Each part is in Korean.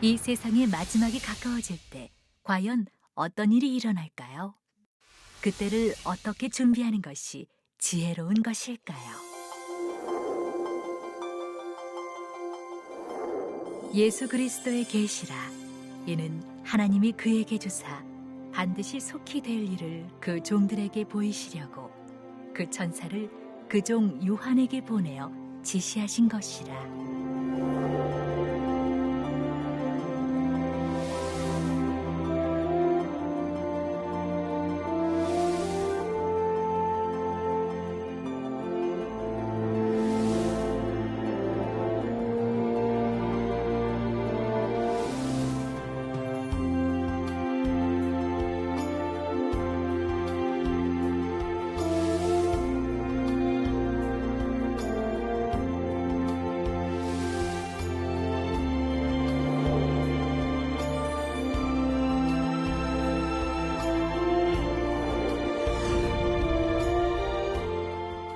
이 세상의 마지막이 가까워질 때 과연 어떤 일이 일어날까요? 그때를 어떻게 준비하는 것이 지혜로운 것일까요? 예수 그리스도의 계시라. 이는 하나님이 그에게 주사 반드시 속히 될 일을 그 종들에게 보이시려고 그 천사를 그 종 요한에게 보내어 지시하신 것이라.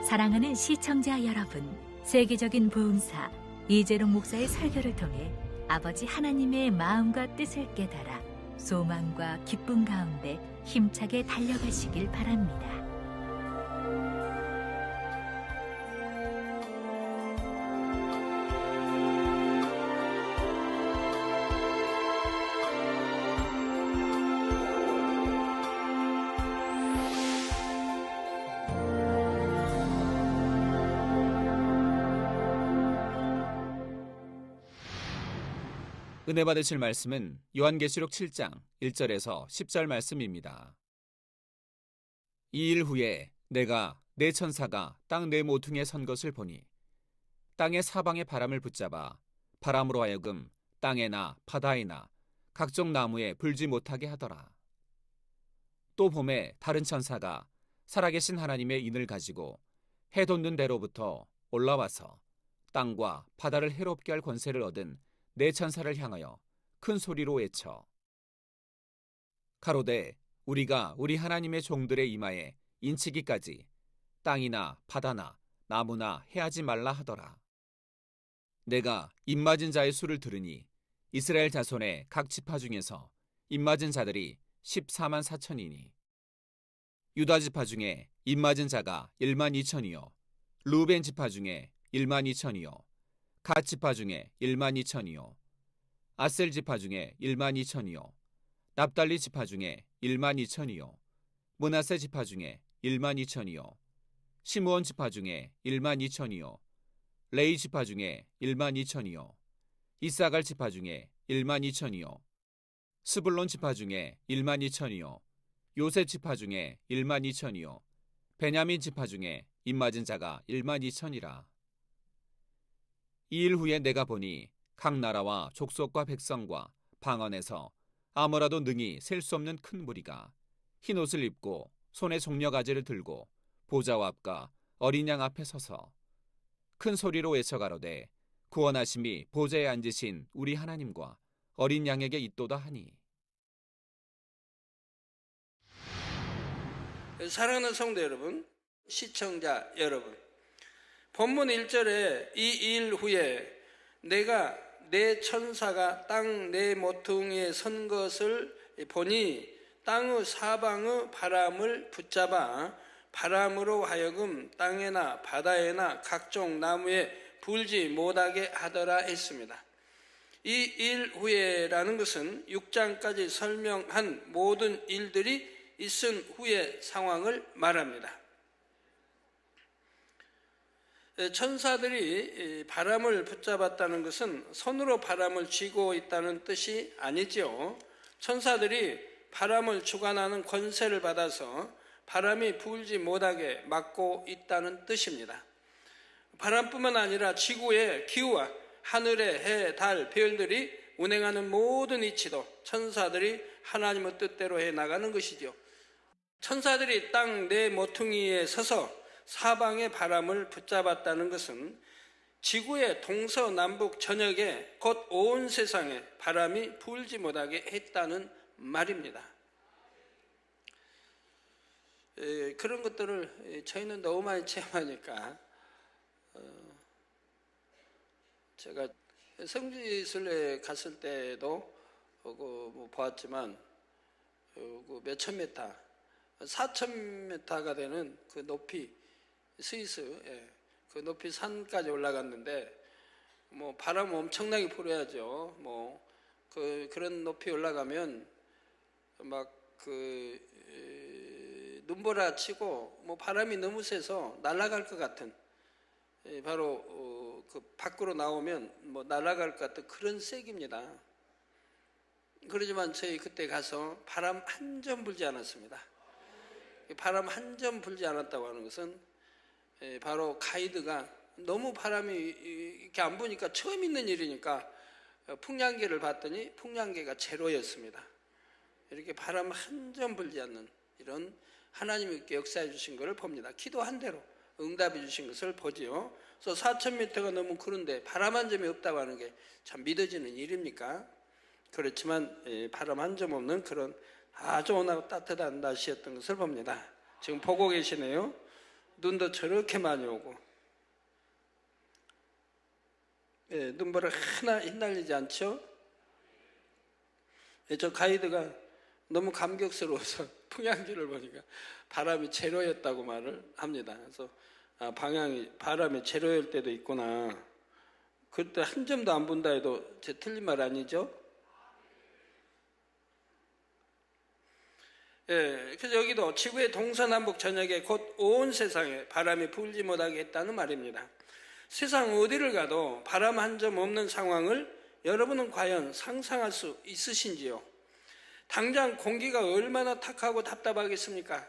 사랑하는 시청자 여러분, 세계적인 부흥사 이재롱 목사의 설교를 통해 아버지 하나님의 마음과 뜻을 깨달아 소망과 기쁨 가운데 힘차게 달려가시길 바랍니다. 은혜 받으실 말씀은 요한계시록 7장 1절에서 10절 말씀입니다. 이 일 후에 내가 네 천사가 땅 네 모퉁이에 선 것을 보니 땅의 사방의 바람을 붙잡아 바람으로 하여금 땅에나 바다에나 각종 나무에 불지 못하게 하더라. 또 봄에 다른 천사가 살아계신 하나님의 인을 가지고 해 돋는 데로부터 올라와서 땅과 바다를 해롭게 할 권세를 얻은 네 천사를 향하여 큰 소리로 외쳐 가로되 우리가 우리 하나님의 종들의 이마에 인치기까지 땅이나 바다나 나무나 해하지 말라 하더라. 내가 입맞은 자의 수를 들으니 이스라엘 자손의 각 지파 중에서 입맞은 자들이 14만 4천이니 유다 지파 중에 입맞은 자가 1만 2천이요 루벤 지파 중에 1만 2천이요 갓 지파 중에 1만 2천이요 아셀 지파 중에 1만 2천이요 납달리 지파 중에 1만 2천이요 므낫세 지파 중에 1만 2천이요 시므온 지파 중에 1만 2천이요 레위 지파 중에 1만 2천이요 이사갈 지파 중에 1만 2천이요 스불론 지파 중에 1만 2천이요 요셉 지파 중에 1만 2천이요 베냐민 지파 중에 입맞은 자가 1만 2천이라. 이 일 후에 내가 보니 각 나라와 족속과 백성과 방언에서 아무라도 능히 셀 수 없는 큰 무리가 흰 옷을 입고 손에 종려가지를 들고 보좌와 앞과 어린 양 앞에 서서 큰 소리로 외쳐 가로되 구원하심이 보좌에 앉으신 우리 하나님과 어린 양에게 있도다 하니. 사랑하는 성도 여러분, 시청자 여러분, 본문 1절에 이 일 후에 내가 네 천사가 땅 네 모퉁이에 선 것을 보니 땅의 사방의 바람을 붙잡아 바람으로 하여금 땅에나 바다에나 각종 나무에 불지 못하게 하더라 했습니다. 이 일 후에라는 것은 6장까지 설명한 모든 일들이 있은 후의 상황을 말합니다. 천사들이 바람을 붙잡았다는 것은 손으로 바람을 쥐고 있다는 뜻이 아니죠. 천사들이 바람을 주관하는 권세를 받아서 바람이 불지 못하게 막고 있다는 뜻입니다. 바람뿐만 아니라 지구의 기후와 하늘의 해, 달, 별들이 운행하는 모든 이치도 천사들이 하나님의 뜻대로 해나가는 것이죠. 천사들이 땅 네 모퉁이에 서서 사방의 바람을 붙잡았다는 것은 지구의 동서남북 전역에 곧 온 세상에 바람이 불지 못하게 했다는 말입니다. 그런 것들을 저희는 너무 많이 체험하니까 제가 성지순례 갔을 때도 뭐 보았지만 그 몇천 메타, 4천 메타가 되는 그 높이 스위스 그 높이 산까지 올라갔는데 뭐 바람 엄청나게 불어야죠. 뭐 그런 높이 올라가면 막 눈보라 치고 뭐 바람이 너무 세서 날아갈 것 같은 바로 그 밖으로 나오면 뭐 날아갈 것 같은 그런 세기입니다. 그러지만 저희 그때 가서 바람 한 점 불지 않았습니다. 바람 한 점 불지 않았다고 하는 것은 바로 가이드가 너무 바람이 이렇게 안 부니까 처음 있는 일이니까 풍량계를 봤더니 풍량계가 제로였습니다. 이렇게 바람 한 점 불지 않는 이런 하나님이 이렇게 역사해 주신 것을 봅니다. 기도한 대로 응답해 주신 것을 보지요. 그래서 4,000m가 너무 그런데 바람 한 점이 없다고 하는 게 참 믿어지는 일입니까? 그렇지만 바람 한 점 없는 그런 아주 온화하고 따뜻한 날씨였던 것을 봅니다. 지금 보고 계시네요. 눈도 저렇게 많이 오고 눈보라 하나 흩날리지 않죠? 저 가이드가 너무 감격스러워서 풍향기를 보니까 바람이 제로였다고 말을 합니다. 그래서 바람이 제로일 때도 있구나. 그때 한 점도 안 분다 해도 제 틀린 말 아니죠? 그래서 여기도 지구의 동서남북 전역에 곧 온 세상에 바람이 불지 못하게 했다는 말입니다. 세상 어디를 가도 바람 한 점 없는 상황을 여러분은 과연 상상할 수 있으신지요? 당장 공기가 얼마나 탁하고 답답하겠습니까?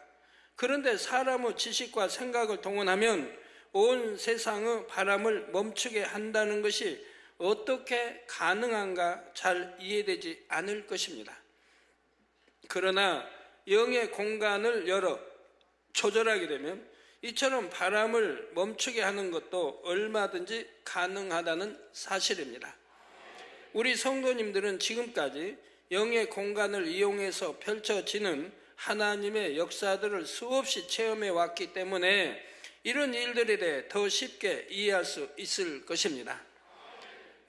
그런데 사람의 지식과 생각을 동원하면 온 세상의 바람을 멈추게 한다는 것이 어떻게 가능한가 잘 이해되지 않을 것입니다. 그러나 영의 공간을 열어 조절하게 되면 이처럼 바람을 멈추게 하는 것도 얼마든지 가능하다는 사실입니다. 우리 성도님들은 지금까지 영의 공간을 이용해서 펼쳐지는 하나님의 역사들을 수없이 체험해 왔기 때문에 이런 일들에 대해 더 쉽게 이해할 수 있을 것입니다.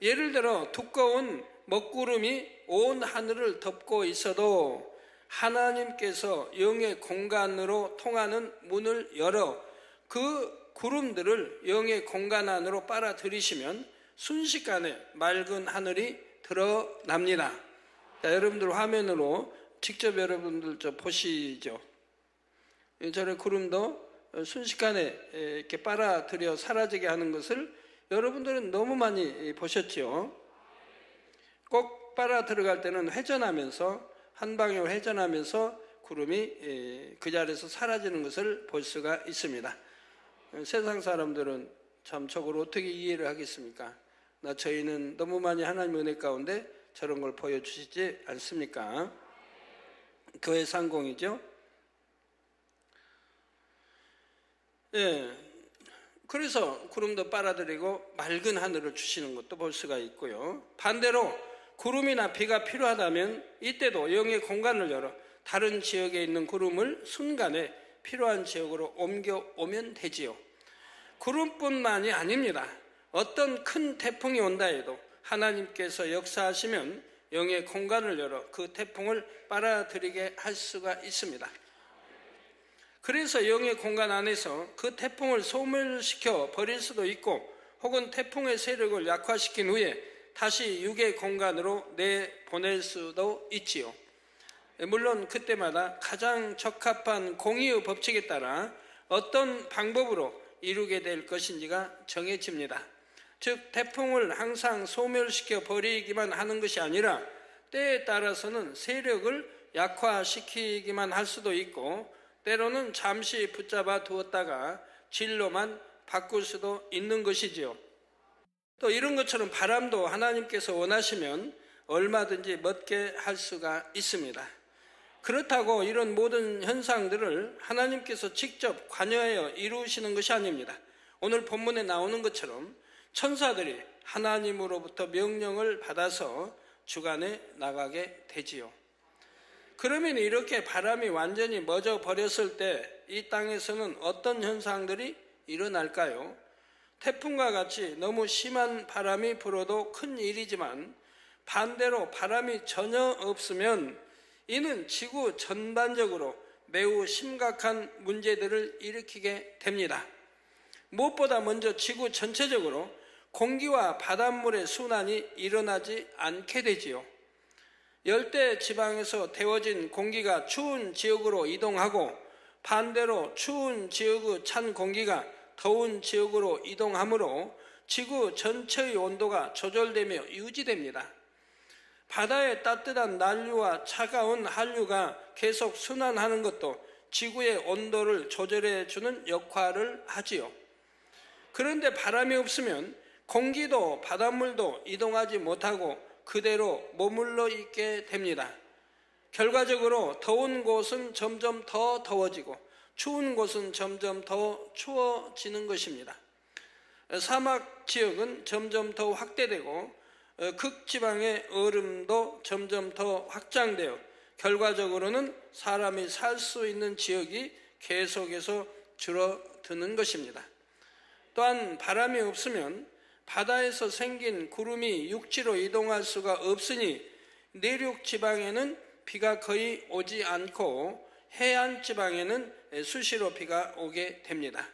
예를 들어 두꺼운 먹구름이 온 하늘을 덮고 있어도 하나님께서 영의 공간으로 통하는 문을 열어 그 구름들을 영의 공간 안으로 빨아들이시면 순식간에 맑은 하늘이 드러납니다. 자, 여러분들 화면으로 직접 여러분들 보시죠. 저런 구름도 순식간에 이렇게 빨아들여 사라지게 하는 것을 여러분들은 너무 많이 보셨죠. 꼭 빨아 들어갈 때는 회전하면서 한 방향으로 회전하면서 구름이 그 자리에서 사라지는 것을 볼 수가 있습니다. 세상 사람들은 참 저걸 어떻게 이해를 하겠습니까? 저희는 너무 많이 하나님의 은혜 가운데 저런 걸 보여주시지 않습니까? 교회 상공이죠. 그래서 구름도 빨아들이고 맑은 하늘을 주시는 것도 볼 수가 있고요. 반대로 구름이나 비가 필요하다면 이때도 영의 공간을 열어 다른 지역에 있는 구름을 순간에 필요한 지역으로 옮겨오면 되지요. 구름뿐만이 아닙니다. 어떤 큰 태풍이 온다 해도 하나님께서 역사하시면 영의 공간을 열어 그 태풍을 빨아들이게 할 수가 있습니다. 그래서 영의 공간 안에서 그 태풍을 소멸시켜 버릴 수도 있고 혹은 태풍의 세력을 약화시킨 후에 다시 육의 공간으로 내보낼 수도 있지요. 물론 그때마다 가장 적합한 공의의 법칙에 따라 어떤 방법으로 이루게 될 것인지가 정해집니다. 즉 태풍을 항상 소멸시켜 버리기만 하는 것이 아니라 때에 따라서는 세력을 약화시키기만 할 수도 있고 때로는 잠시 붙잡아 두었다가 진로만 바꿀 수도 있는 것이지요. 또 이런 것처럼 바람도 하나님께서 원하시면 얼마든지 멎게 할 수가 있습니다. 그렇다고 이런 모든 현상들을 하나님께서 직접 관여하여 이루시는 것이 아닙니다. 오늘 본문에 나오는 것처럼 천사들이 하나님으로부터 명령을 받아서 주관해 나가게 되지요. 그러면 이렇게 바람이 완전히 멎어 버렸을 때 이 땅에서는 어떤 현상들이 일어날까요? 태풍과 같이 너무 심한 바람이 불어도 큰 일이지만 반대로 바람이 전혀 없으면 이는 지구 전반적으로 매우 심각한 문제들을 일으키게 됩니다. 무엇보다 먼저 지구 전체적으로 공기와 바닷물의 순환이 일어나지 않게 되지요. 열대 지방에서 데워진 공기가 추운 지역으로 이동하고 반대로 추운 지역의 찬 공기가 더운 지역으로 이동하므로 지구 전체의 온도가 조절되며 유지됩니다. 바다의 따뜻한 난류와 차가운 한류가 계속 순환하는 것도 지구의 온도를 조절해 주는 역할을 하지요. 그런데 바람이 없으면 공기도 바닷물도 이동하지 못하고 그대로 머물러 있게 됩니다. 결과적으로 더운 곳은 점점 더 더워지고 추운 곳은 점점 더 추워지는 것입니다. 사막 지역은 점점 더 확대되고 극지방의 얼음도 점점 더 확장되어 결과적으로는 사람이 살 수 있는 지역이 계속해서 줄어드는 것입니다. 또한 바람이 없으면 바다에서 생긴 구름이 육지로 이동할 수가 없으니 내륙 지방에는 비가 거의 오지 않고 해안 지방에는 수시로 비가 오게 됩니다.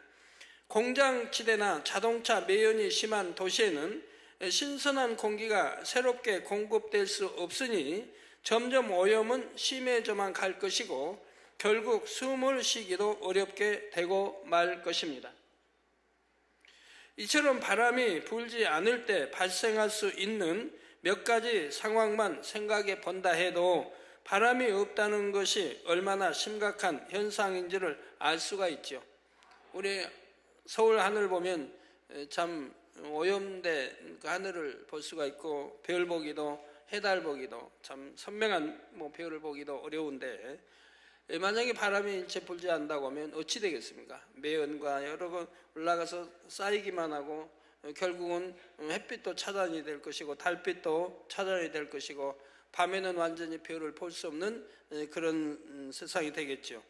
공장지대나 자동차 매연이 심한 도시에는 신선한 공기가 새롭게 공급될 수 없으니 점점 오염은 심해져만 갈 것이고 결국 숨을 쉬기도 어렵게 되고 말 것입니다. 이처럼 바람이 불지 않을 때 발생할 수 있는 몇 가지 상황만 생각해 본다 해도 바람이 없다는 것이 얼마나 심각한 현상인지를 알 수가 있죠. 우리 서울 하늘 보면 참 오염된 그 하늘을 볼 수가 있고 별 보기도 해달 보기도 참 선명한 별을 보기도 어려운데 만약에 바람이 일체 불지 않는다고 하면 어찌 되겠습니까? 매연과 여러 번 올라가서 쌓이기만 하고 결국은 햇빛도 차단이 될 것이고 달빛도 차단이 될 것이고 밤에는 완전히 별을 볼 수 없는 그런 세상이 되겠죠.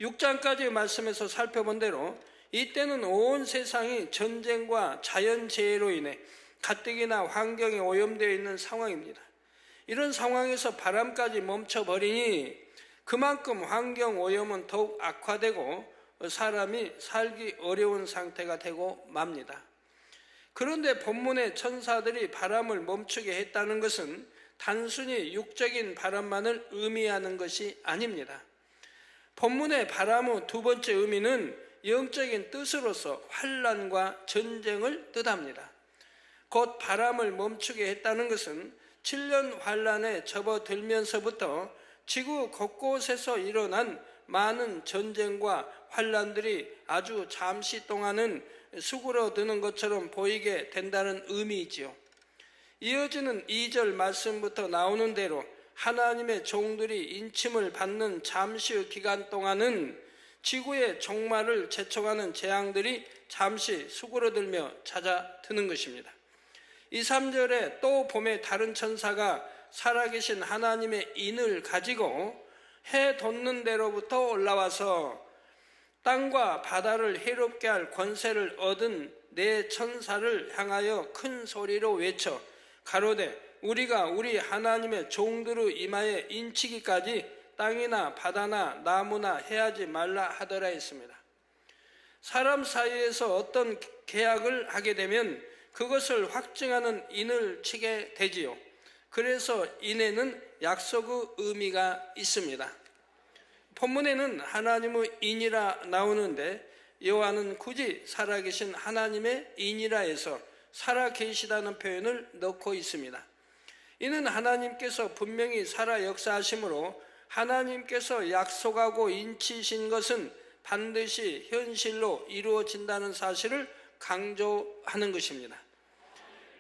6장까지의 말씀에서 살펴본 대로 이때는 온 세상이 전쟁과 자연재해로 인해 가뜩이나 환경이 오염되어 있는 상황입니다. 이런 상황에서 바람까지 멈춰버리니 그만큼 환경 오염은 더욱 악화되고 사람이 살기 어려운 상태가 되고 맙니다. 그런데 본문의 천사들이 바람을 멈추게 했다는 것은 단순히 육적인 바람만을 의미하는 것이 아닙니다. 본문의 바람의 두 번째 의미는 영적인 뜻으로서 환난과 전쟁을 뜻합니다. 곧 바람을 멈추게 했다는 것은 7년 환난에 접어들면서부터 지구 곳곳에서 일어난 많은 전쟁과 환난들이 아주 잠시 동안은 수그러드는 것처럼 보이게 된다는 의미이지요. 이어지는 2절 말씀부터 나오는 대로 하나님의 종들이 인침을 받는 잠시의 기간 동안은 지구의 종말을 재촉하는 재앙들이 잠시 수그러들며 찾아드는 것입니다. 2, 3절에 또 봄에 다른 천사가 살아계신 하나님의 인을 가지고 해 돋는 데로부터 올라와서 땅과 바다를 해롭게 할 권세를 얻은 네 천사를 향하여 큰 소리로 외쳐 가로되 우리가 우리 하나님의 종들의 이마에 인치기까지 땅이나 바다나 나무나 해하지 말라 하더라 했습니다. 사람 사이에서 어떤 계약을 하게 되면 그것을 확증하는 인을 치게 되지요. 그래서 인에는 약속의 의미가 있습니다. 본문에는 하나님의 인이라 나오는데 요한은 굳이 살아계신 하나님의 인이라 해서 살아계시다는 표현을 넣고 있습니다. 이는 하나님께서 분명히 살아 역사하심으로 하나님께서 약속하고 인치신 것은 반드시 현실로 이루어진다는 사실을 강조하는 것입니다.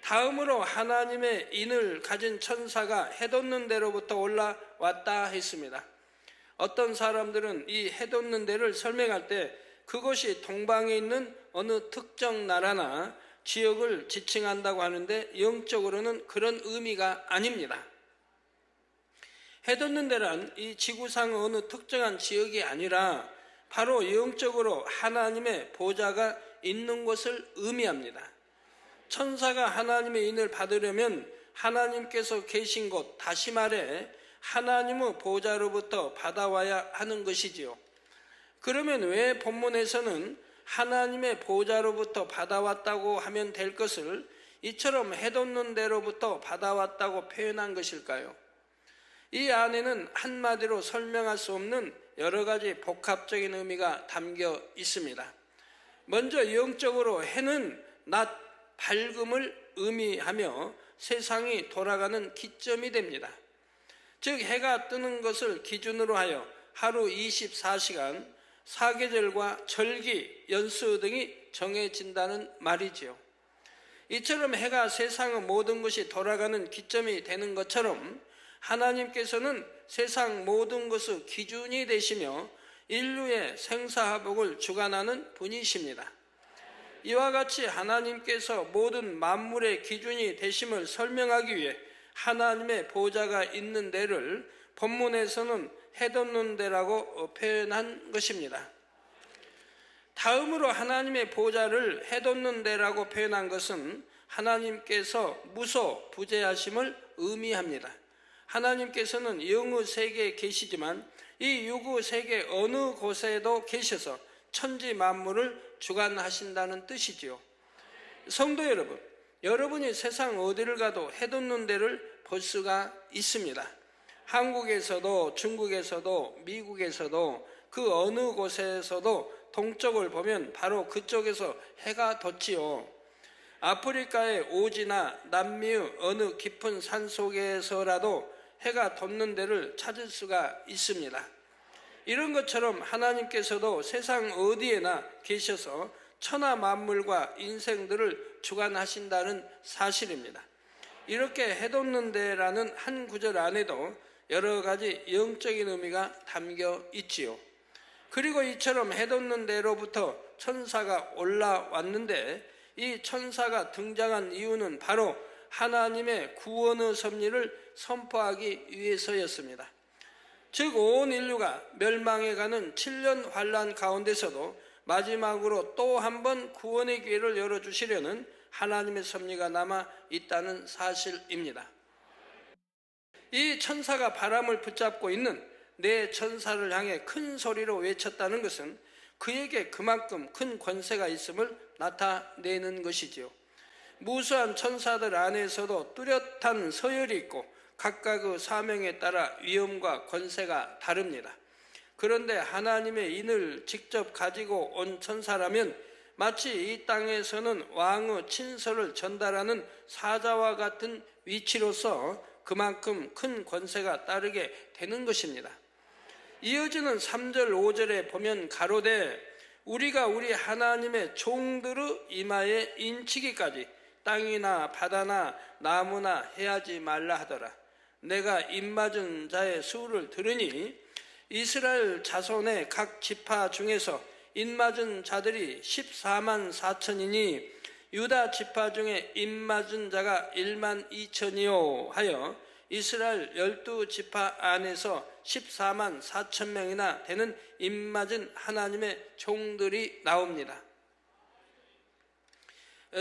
다음으로 하나님의 인을 가진 천사가 해돋는 데로부터 올라왔다 했습니다. 어떤 사람들은 이 해돋는 데를 설명할 때 그것이 동방에 있는 어느 특정 나라나 지역을 지칭한다고 하는데 영적으로는 그런 의미가 아닙니다. 해돋는 데란 이 지구상 어느 특정한 지역이 아니라 바로 영적으로 하나님의 보좌가 있는 것을 의미합니다. 천사가 하나님의 인을 받으려면 하나님께서 계신 곳, 다시 말해 하나님의 보좌로부터 받아와야 하는 것이지요. 그러면 왜 본문에서는 하나님의 보좌로부터 받아왔다고 하면 될 것을 이처럼 해돋는 데로부터 받아왔다고 표현한 것일까요? 이 안에는 한마디로 설명할 수 없는 여러 가지 복합적인 의미가 담겨 있습니다. 먼저 영적으로 해는 낮 밝음을 의미하며 세상이 돌아가는 기점이 됩니다. 즉 해가 뜨는 것을 기준으로 하여 하루 24시간, 사계절과 절기, 연수 등이 정해진다는 말이지요. 이처럼 해가 세상의 모든 것이 돌아가는 기점이 되는 것처럼 하나님께서는 세상 모든 것의 기준이 되시며 인류의 생사화복을 주관하는 분이십니다. 이와 같이 하나님께서 모든 만물의 기준이 되심을 설명하기 위해 하나님의 보좌가 있는 데를 본문에서는 해돋는 데라고 표현한 것입니다. 다음으로 하나님의 보좌를 해돋는 데라고 표현한 것은 하나님께서 무소부재하심을 의미합니다. 하나님께서는 영의 세계에 계시지만 이 육의 세계 어느 곳에도 계셔서 천지 만물을 주관하신다는 뜻이지요. 성도 여러분, 여러분이 세상 어디를 가도 해돋는 데를 볼 수가 있습니다. 한국에서도 중국에서도 미국에서도 그 어느 곳에서도 동쪽을 보면 바로 그쪽에서 해가 돋지요. 아프리카의 오지나 남미의 어느 깊은 산 속에서라도 해가 돋는 데를 찾을 수가 있습니다. 이런 것처럼 하나님께서도 세상 어디에나 계셔서 천하 만물과 인생들을 주관하신다는 사실입니다. 이렇게 해돋는 데라는 한 구절 안에도 여러 가지 영적인 의미가 담겨 있지요. 그리고 이처럼 해돋는 데로부터 천사가 올라왔는데 이 천사가 등장한 이유는 바로 하나님의 구원의 섭리를 선포하기 위해서였습니다. 즉 온 인류가 멸망해 가는 7년 환란 가운데서도 마지막으로 또 한 번 구원의 기회를 열어주시려는 하나님의 섭리가 남아 있다는 사실입니다. 이 천사가 바람을 붙잡고 있는 내 천사를 향해 큰 소리로 외쳤다는 것은 그에게 그만큼 큰 권세가 있음을 나타내는 것이지요. 무수한 천사들 안에서도 뚜렷한 서열이 있고 각각의 사명에 따라 위엄과 권세가 다릅니다. 그런데 하나님의 인을 직접 가지고 온 천사라면 마치 이 땅에서는 왕의 친서를 전달하는 사자와 같은 위치로서 그만큼 큰 권세가 따르게 되는 것입니다. 이어지는 3절 5절에 보면 가로되 우리가 우리 하나님의 종들의 이마에 인치기까지 땅이나 바다나 나무나 해하지 말라 하더라. 내가 입맞은 자의 수를 들으니 이스라엘 자손의 각 지파 중에서 입맞은 자들이 14만 4천이니 유다 지파 중에 입맞은 자가 1만 2천이요 하여 이스라엘 12지파 안에서 14만 4천 명이나 되는 입맞은 하나님의 종들이 나옵니다.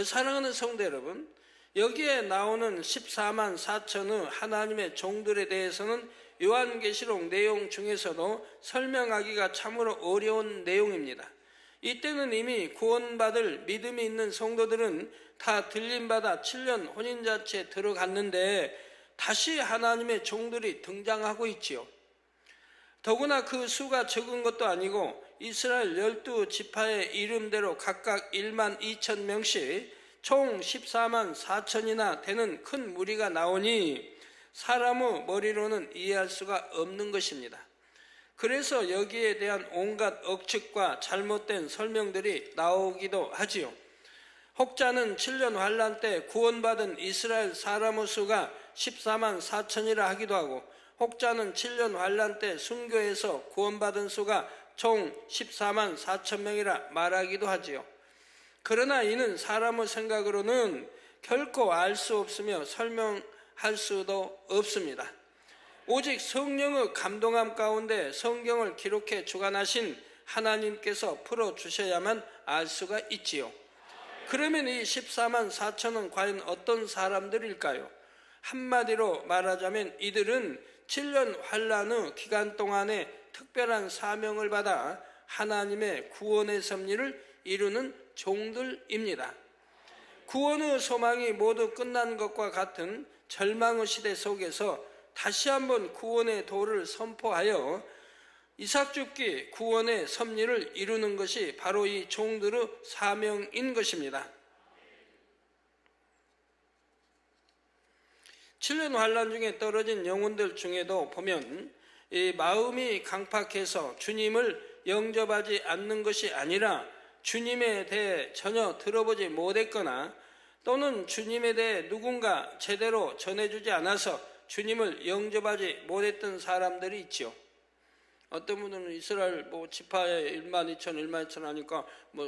사랑하는 성도 여러분, 여기에 나오는 14만 4천의 하나님의 종들에 대해서는 요한계시록 내용 중에서도 설명하기가 참으로 어려운 내용입니다. 이때는 이미 구원받을 믿음이 있는 성도들은 다 들림받아 7년 혼인잔치에 들어갔는데 다시 하나님의 종들이 등장하고 있지요. 더구나 그 수가 적은 것도 아니고 이스라엘 12지파의 이름대로 각각 1만 2천 명씩 총 14만 4천이나 되는 큰 무리가 나오니 사람의 머리로는 이해할 수가 없는 것입니다. 그래서 여기에 대한 온갖 억측과 잘못된 설명들이 나오기도 하지요. 혹자는 7년 환란 때 구원받은 이스라엘 사람의 수가 14만 4천이라 하기도 하고 혹자는 7년 환란 때 순교해서 구원받은 수가 총 14만 4천 명이라 말하기도 하지요. 그러나 이는 사람의 생각으로는 결코 알 수 없으며 설명할 수도 없습니다. 오직 성령의 감동함 가운데 성경을 기록해 주관하신 하나님께서 풀어주셔야만 알 수가 있지요. 그러면 이 14만 4천은 과연 어떤 사람들일까요? 한마디로 말하자면 이들은 7년 환란 후 기간 동안에 특별한 사명을 받아 하나님의 구원의 섭리를 이루는 종들입니다. 구원 후 소망이 모두 끝난 것과 같은 절망의 시대 속에서 다시 한번 구원의 도를 선포하여 이삭 죽기 구원의 섭리를 이루는 것이 바로 이 종들의 사명인 것입니다. 7년 환란 중에 떨어진 영혼들 중에도 보면 이 마음이 강팍해서 주님을 영접하지 않는 것이 아니라 주님에 대해 전혀 들어보지 못했거나 또는 주님에 대해 누군가 제대로 전해주지 않아서 주님을 영접하지 못했던 사람들이 있지요. 어떤 분들은 이스라엘 지파에 1만 2천, 1만 2천 하니까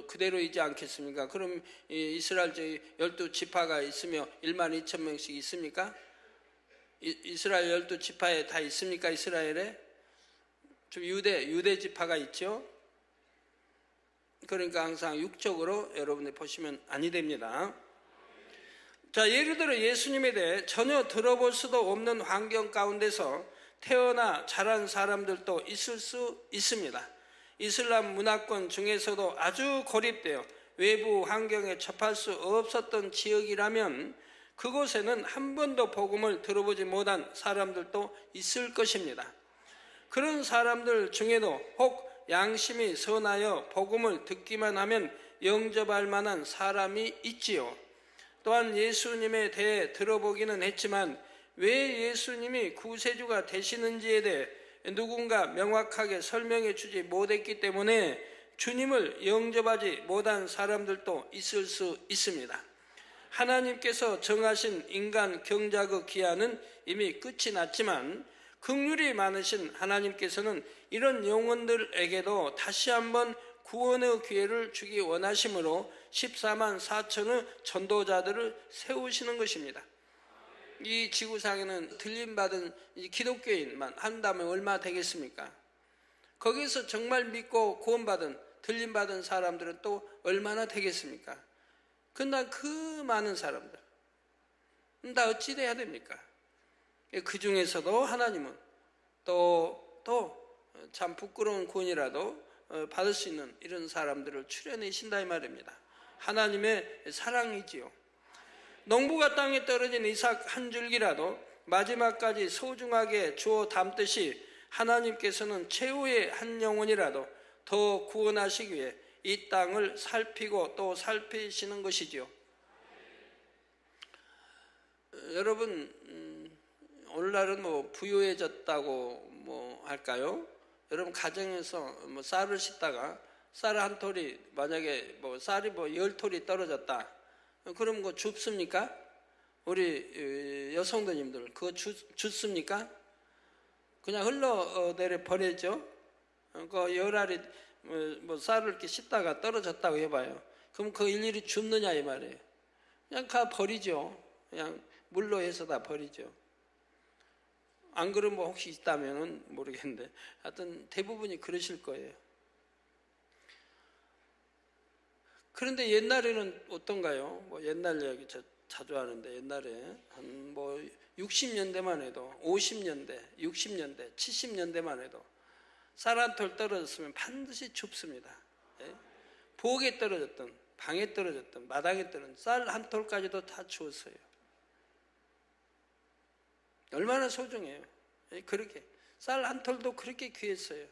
그대로이지 않겠습니까? 그럼 이스라엘 12지파가 있으며 1만 2천 명씩 있습니까? 이스라엘 12지파에 다 있습니까? 이스라엘에? 좀 유대 지파가 있죠? 그러니까 항상 육적으로 여러분들 보시면 아니 됩니다. 자, 예를 들어 예수님에 대해 전혀 들어볼 수도 없는 환경 가운데서 태어나 자란 사람들도 있을 수 있습니다. 이슬람 문화권 중에서도 아주 고립되어 외부 환경에 접할 수 없었던 지역이라면 그곳에는 한 번도 복음을 들어보지 못한 사람들도 있을 것입니다. 그런 사람들 중에도 혹 양심이 선하여 복음을 듣기만 하면 영접할 만한 사람이 있지요. 또한 예수님에 대해 들어보기는 했지만 왜 예수님이 구세주가 되시는지에 대해 누군가 명확하게 설명해 주지 못했기 때문에 주님을 영접하지 못한 사람들도 있을 수 있습니다. 하나님께서 정하신 인간 경작의 기한은 이미 끝이 났지만 긍휼이 많으신 하나님께서는 이런 영혼들에게도 다시 한번 구원의 기회를 주기 원하심으로 14만 4천의 전도자들을 세우시는 것입니다. 이 지구상에는 들림받은 기독교인만 한다면 얼마 되겠습니까? 거기서 정말 믿고 구원받은 들림받은 사람들은 또 얼마나 되겠습니까? 그러나 그 많은 사람들 다 어찌 돼야 됩니까? 그 중에서도 하나님은 또 참 부끄러운 구원이라도 받을 수 있는 이런 사람들을 추려내신다 이 말입니다. 하나님의 사랑이지요. 농부가 땅에 떨어진 이삭 한 줄기라도 마지막까지 소중하게 주워 담듯이 하나님께서는 최후의 한 영혼이라도 더 구원하시기 위해 이 땅을 살피고 또 살피시는 것이지요. 여러분 오늘날은 부유해졌다고 할까요? 여러분 가정에서 쌀을 씻다가 쌀 한 톨이 만약에 쌀이 10톨이 떨어졌다. 그럼 그거 줍습니까? 우리 여성도님들 그거 줍습니까? 그냥 흘러내려 버리죠. 그 열알이 쌀을 이렇게 씻다가 떨어졌다고 해봐요. 그럼 그 일일이 줍느냐 이 말이에요. 그냥 가 버리죠. 그냥 물로 해서 다 버리죠. 안 그러면 혹시 있다면 모르겠는데 하여튼 대부분이 그러실 거예요. 그런데 옛날에는 어떤가요? 옛날 이야기 자주 하는데 옛날에 한 60년대만 해도 50년대, 60년대, 70년대만 해도 쌀 한 톨 떨어졌으면 반드시 줍습니다. 부엌에 떨어졌던, 방에 떨어졌던, 마당에 떨어졌던 쌀 한 톨까지도 다 주었어요. 얼마나 소중해요. 그렇게 쌀 한 톨도 그렇게 귀했어요.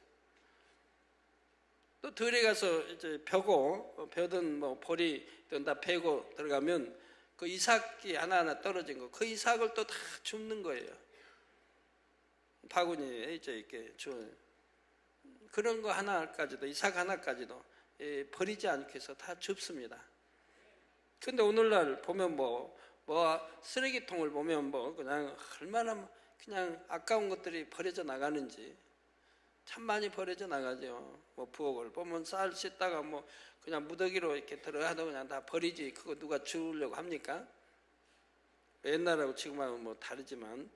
또 들에 가서 이제 벼든 보리 다 베고 들어가면 그 이삭이 하나하나 떨어진 거, 그 이삭을 또 다 줍는 거예요. 바구니에 이제 이렇게 주 그런 거 하나까지도 이삭 하나까지도 버리지 않기 위해서 다 줍습니다. 근데 오늘날 보면 쓰레기통을 보면 그냥 얼마나 그냥 아까운 것들이 버려져 나가는지 참 많이 버려져 나가죠. 부엌을 보면 쌀 씻다가 그냥 무더기로 이렇게 들어가도 그냥 다 버리지. 그거 누가 주려고 합니까? 옛날하고 지금하고 다르지만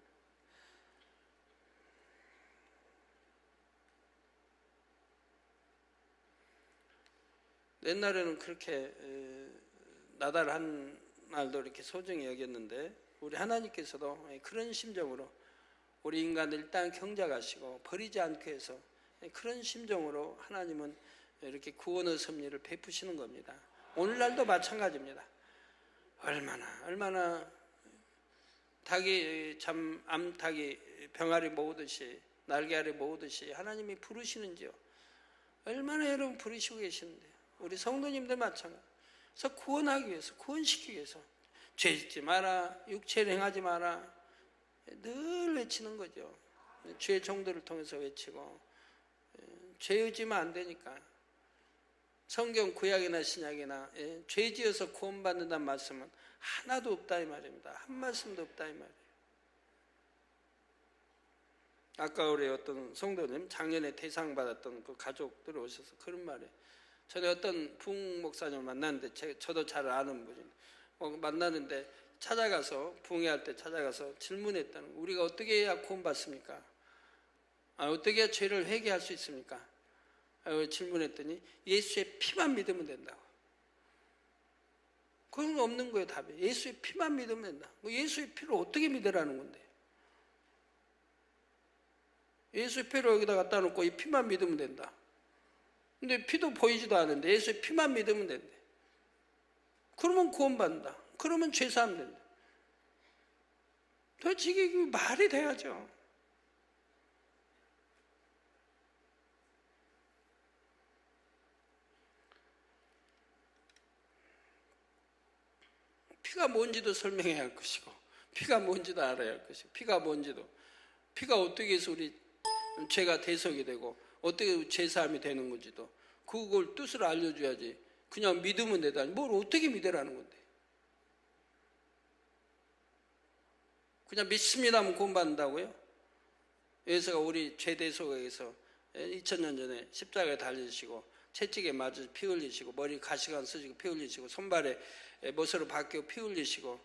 옛날에는 그렇게 나달한 날도 이렇게 소중히 여겼는데 우리 하나님께서도 그런 심정으로 우리 인간을 일단 경작하시고 버리지 않기 위해서 그런 심정으로 하나님은 이렇게 구원의 섭리를 베푸시는 겁니다. 오늘날도 마찬가지입니다. 얼마나 닭이 암탉이 병아리 모으듯이 날개아리 모으듯이 하나님이 부르시는지요. 얼마나 여러분 부르시고 계시는데 우리 성도님들 마찬가지. 그래서 구원하기 위해서 구원시키기 위해서 죄 짓지 마라, 육체를 행하지 마라 늘 외치는 거죠. 주의 종들을 통해서 외치고 죄 의지면 안 되니까 성경 구약이나 신약이나 죄 지어서 구원받는다는 말씀은 하나도 없다 이 말입니다. 한 말씀도 없다 이 말이에요. 아까 우리 어떤 성도님 작년에 대상 받았던 그 가족들이 오셔서 그런 말이에요. 전에 어떤 부흥 목사님을 만났는데 저도 잘 아는 분이 만나는데 찾아가서 부흥회할 때 찾아가서 질문했다는 거예요. 우리가 어떻게 해야 구원받습니까? 어떻게 해야 죄를 회개할 수 있습니까? 질문했더니 예수의 피만 믿으면 된다고. 그건 없는 거예요 답이. 예수의 피만 믿으면 된다. 예수의 피를 어떻게 믿으라는 건데? 예수의 피를 여기다 갖다 놓고 이 피만 믿으면 된다. 근데 피도 보이지도 않은데 예수의 피만 믿으면 된대. 그러면 구원받는다. 그러면 죄사함 된다. 도대체 이게 말이 돼야죠. 피가 뭔지도 설명해야 할 것이고 피가 뭔지도 알아야 할 것이고 피가 어떻게 해서 우리 죄가 대속이 되고 어떻게 죄사함이 되는 건지도 그걸 뜻을 알려줘야지. 그냥 믿으면 되다니 뭘 어떻게 믿으라는 건데. 그냥 믿습니다 하면 구원받는다고요? 예수가 우리 죄 대속에 의해서 2000년 전에 십자가에 달리시고 채찍에 맞아 피 흘리시고 머리 가시관 쓰시고 피 흘리시고 손발에 못으로 박히고 피 흘리시고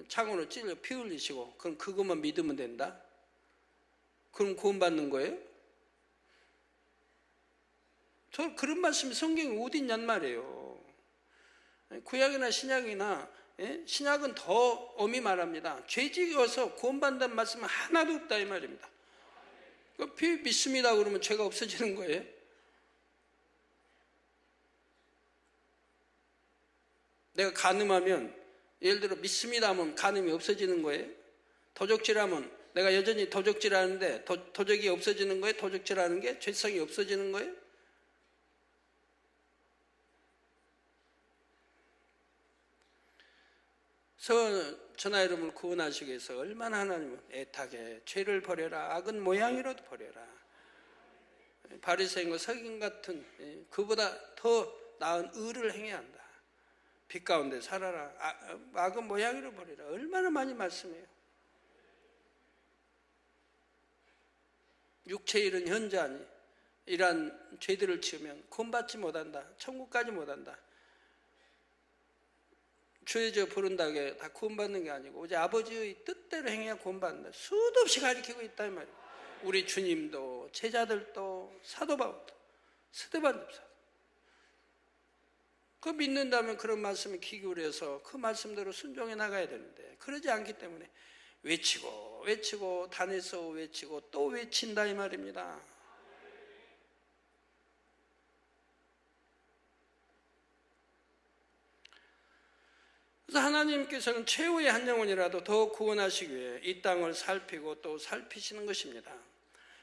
창으로 찔려 피 흘리시고 그럼 그것만 믿으면 된다? 그럼 구원받는 거예요? 저 그런 말씀이 성경에 어디 있냔 말이에요. 구약이나 신약이나 신약은 더 엄히 말합니다. 죄 지어서 구원받는다는 말씀은 하나도 없다 이 말입니다. 피 믿습니다 그러면 죄가 없어지는 거예요? 내가 간음하면 예를 들어 믿습니다 하면 간음이 없어지는 거예요? 도적질하면 내가 여전히 도적질하는데 도적이 없어지는 거예요? 도적질하는 게 죄성이 없어지는 거예요? 저나 여러분을 구원하시기 위해서 얼마나 하나님은 애타게 죄를 버려라 악은 모양이라도 버려라 바리새인과 서기관 같은 그보다 더 나은 의를 행해야 한다. 빛 가운데 살아라 악은 모양이라도 버려라 얼마나 많이 말씀해요. 육체의 일은 현저하니 이러한 죄들을 지으면 구원받지 못한다. 천국까지 못한다. 주의 저 부른다게 다 구원받는 게 아니고 오직 아버지의 뜻대로 행해야 구원받는다. 수도 없이 가르치고 있다 이 말이에요. 우리 주님도 제자들도 사도 바울도 스데반 집사 그 믿는다면 그런 말씀에 귀 기울여서 그 말씀대로 순종해 나가야 되는데 그러지 않기 때문에 외치고 단에서 외치고 또 외친다 이 말입니다. 그래서 하나님께서는 최후의 한 영혼이라도 더 구원하시기 위해 이 땅을 살피고 또 살피시는 것입니다.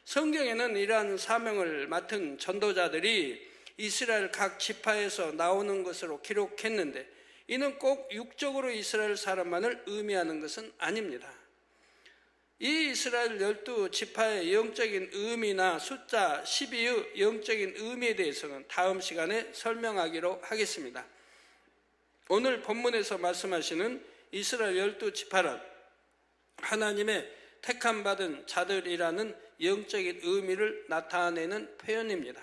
성경에는 이러한 사명을 맡은 전도자들이 이스라엘 각 지파에서 나오는 것으로 기록했는데 이는 꼭 육적으로 이스라엘 사람만을 의미하는 것은 아닙니다. 이 이스라엘 12지파의 영적인 의미나 숫자 12의 영적인 의미에 대해서는 다음 시간에 설명하기로 하겠습니다. 오늘 본문에서 말씀하시는 이스라엘 12지파란 하나님의 택함받은 자들이라는 영적인 의미를 나타내는 표현입니다.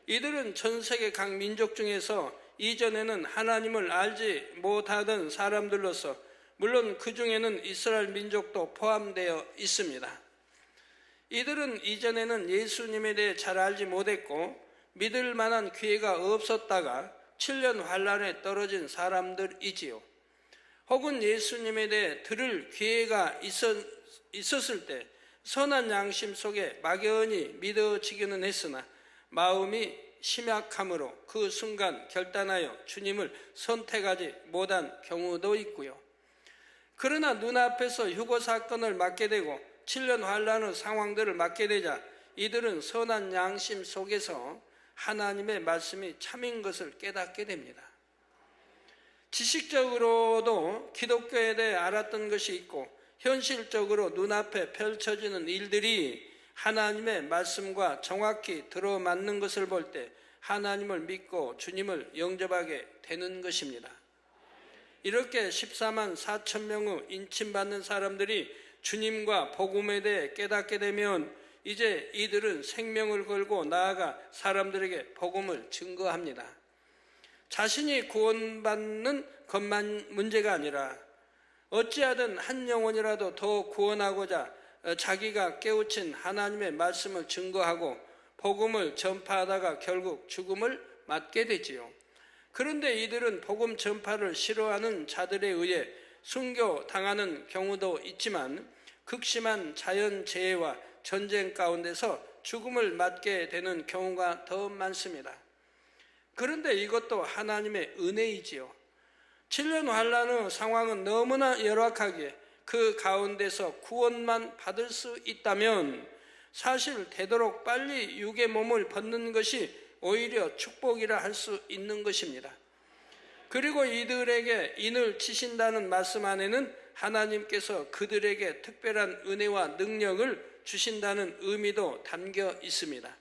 이들은 전 세계 각 민족 중에서 이전에는 하나님을 알지 못하던 사람들로서 물론 그 중에는 이스라엘 민족도 포함되어 있습니다. 이들은 이전에는 예수님에 대해 잘 알지 못했고 믿을 만한 기회가 없었다가 7년 환란에 떨어진 사람들이지요. 혹은 예수님에 대해 들을 기회가 있었을 때 선한 양심 속에 막연히 믿어지기는 했으나 마음이 심약함으로 그 순간 결단하여 주님을 선택하지 못한 경우도 있고요. 그러나 눈앞에서 휴거 사건을 맡게 되고 7년 환란의 상황들을 맡게 되자 이들은 선한 양심 속에서 하나님의 말씀이 참인 것을 깨닫게 됩니다. 지식적으로도 기독교에 대해 알았던 것이 있고 현실적으로 눈앞에 펼쳐지는 일들이 하나님의 말씀과 정확히 들어맞는 것을 볼 때 하나님을 믿고 주님을 영접하게 되는 것입니다. 이렇게 14만 4천 명의 인침받는 사람들이 주님과 복음에 대해 깨닫게 되면 이제 이들은 생명을 걸고 나아가 사람들에게 복음을 증거합니다. 자신이 구원받는 것만 문제가 아니라 어찌하든 한 영혼이라도 더 구원하고자 자기가 깨우친 하나님의 말씀을 증거하고 복음을 전파하다가 결국 죽음을 맞게 되지요. 그런데 이들은 복음 전파를 싫어하는 자들에 의해 순교당하는 경우도 있지만 극심한 자연재해와 전쟁 가운데서 죽음을 맞게 되는 경우가 더 많습니다. 그런데 이것도 하나님의 은혜이지요. 7년 환란의 상황은 너무나 열악하기에 그 가운데서 구원만 받을 수 있다면 사실 되도록 빨리 육의 몸을 벗는 것이 오히려 축복이라 할 수 있는 것입니다. 그리고 이들에게 인을 치신다는 말씀 안에는 하나님께서 그들에게 특별한 은혜와 능력을 주신다는 의미도 담겨 있습니다.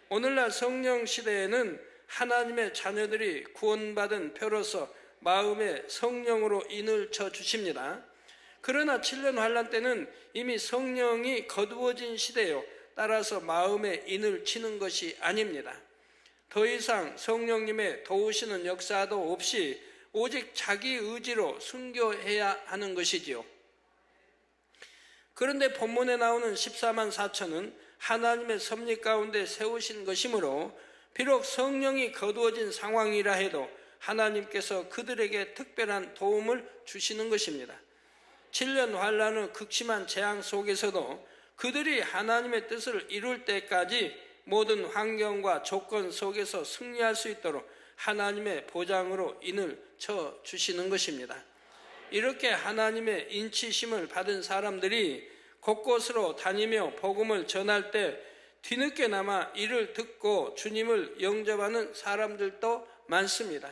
오늘날 성령 시대에는 하나님의 자녀들이 구원받은 표로서 마음에 성령으로 인을 쳐 주십니다. 그러나 7년 환란 때는 이미 성령이 거두어진 시대요. 따라서 마음에 인을 치는 것이 아닙니다. 더 이상 성령님의 도우시는 역사도 없이 오직 자기 의지로 순교해야 하는 것이지요. 그런데 본문에 나오는 14만 4천은 하나님의 섭리 가운데 세우신 것이므로 비록 성령이 거두어진 상황이라 해도 하나님께서 그들에게 특별한 도움을 주시는 것입니다. 7년 환란의 극심한 재앙 속에서도 그들이 하나님의 뜻을 이룰 때까지 모든 환경과 조건 속에서 승리할 수 있도록 하나님의 보장으로 인을 쳐 주시는 것입니다. 이렇게 하나님의 인치심을 받은 사람들이 곳곳으로 다니며 복음을 전할 때 뒤늦게나마 이를 듣고 주님을 영접하는 사람들도 많습니다.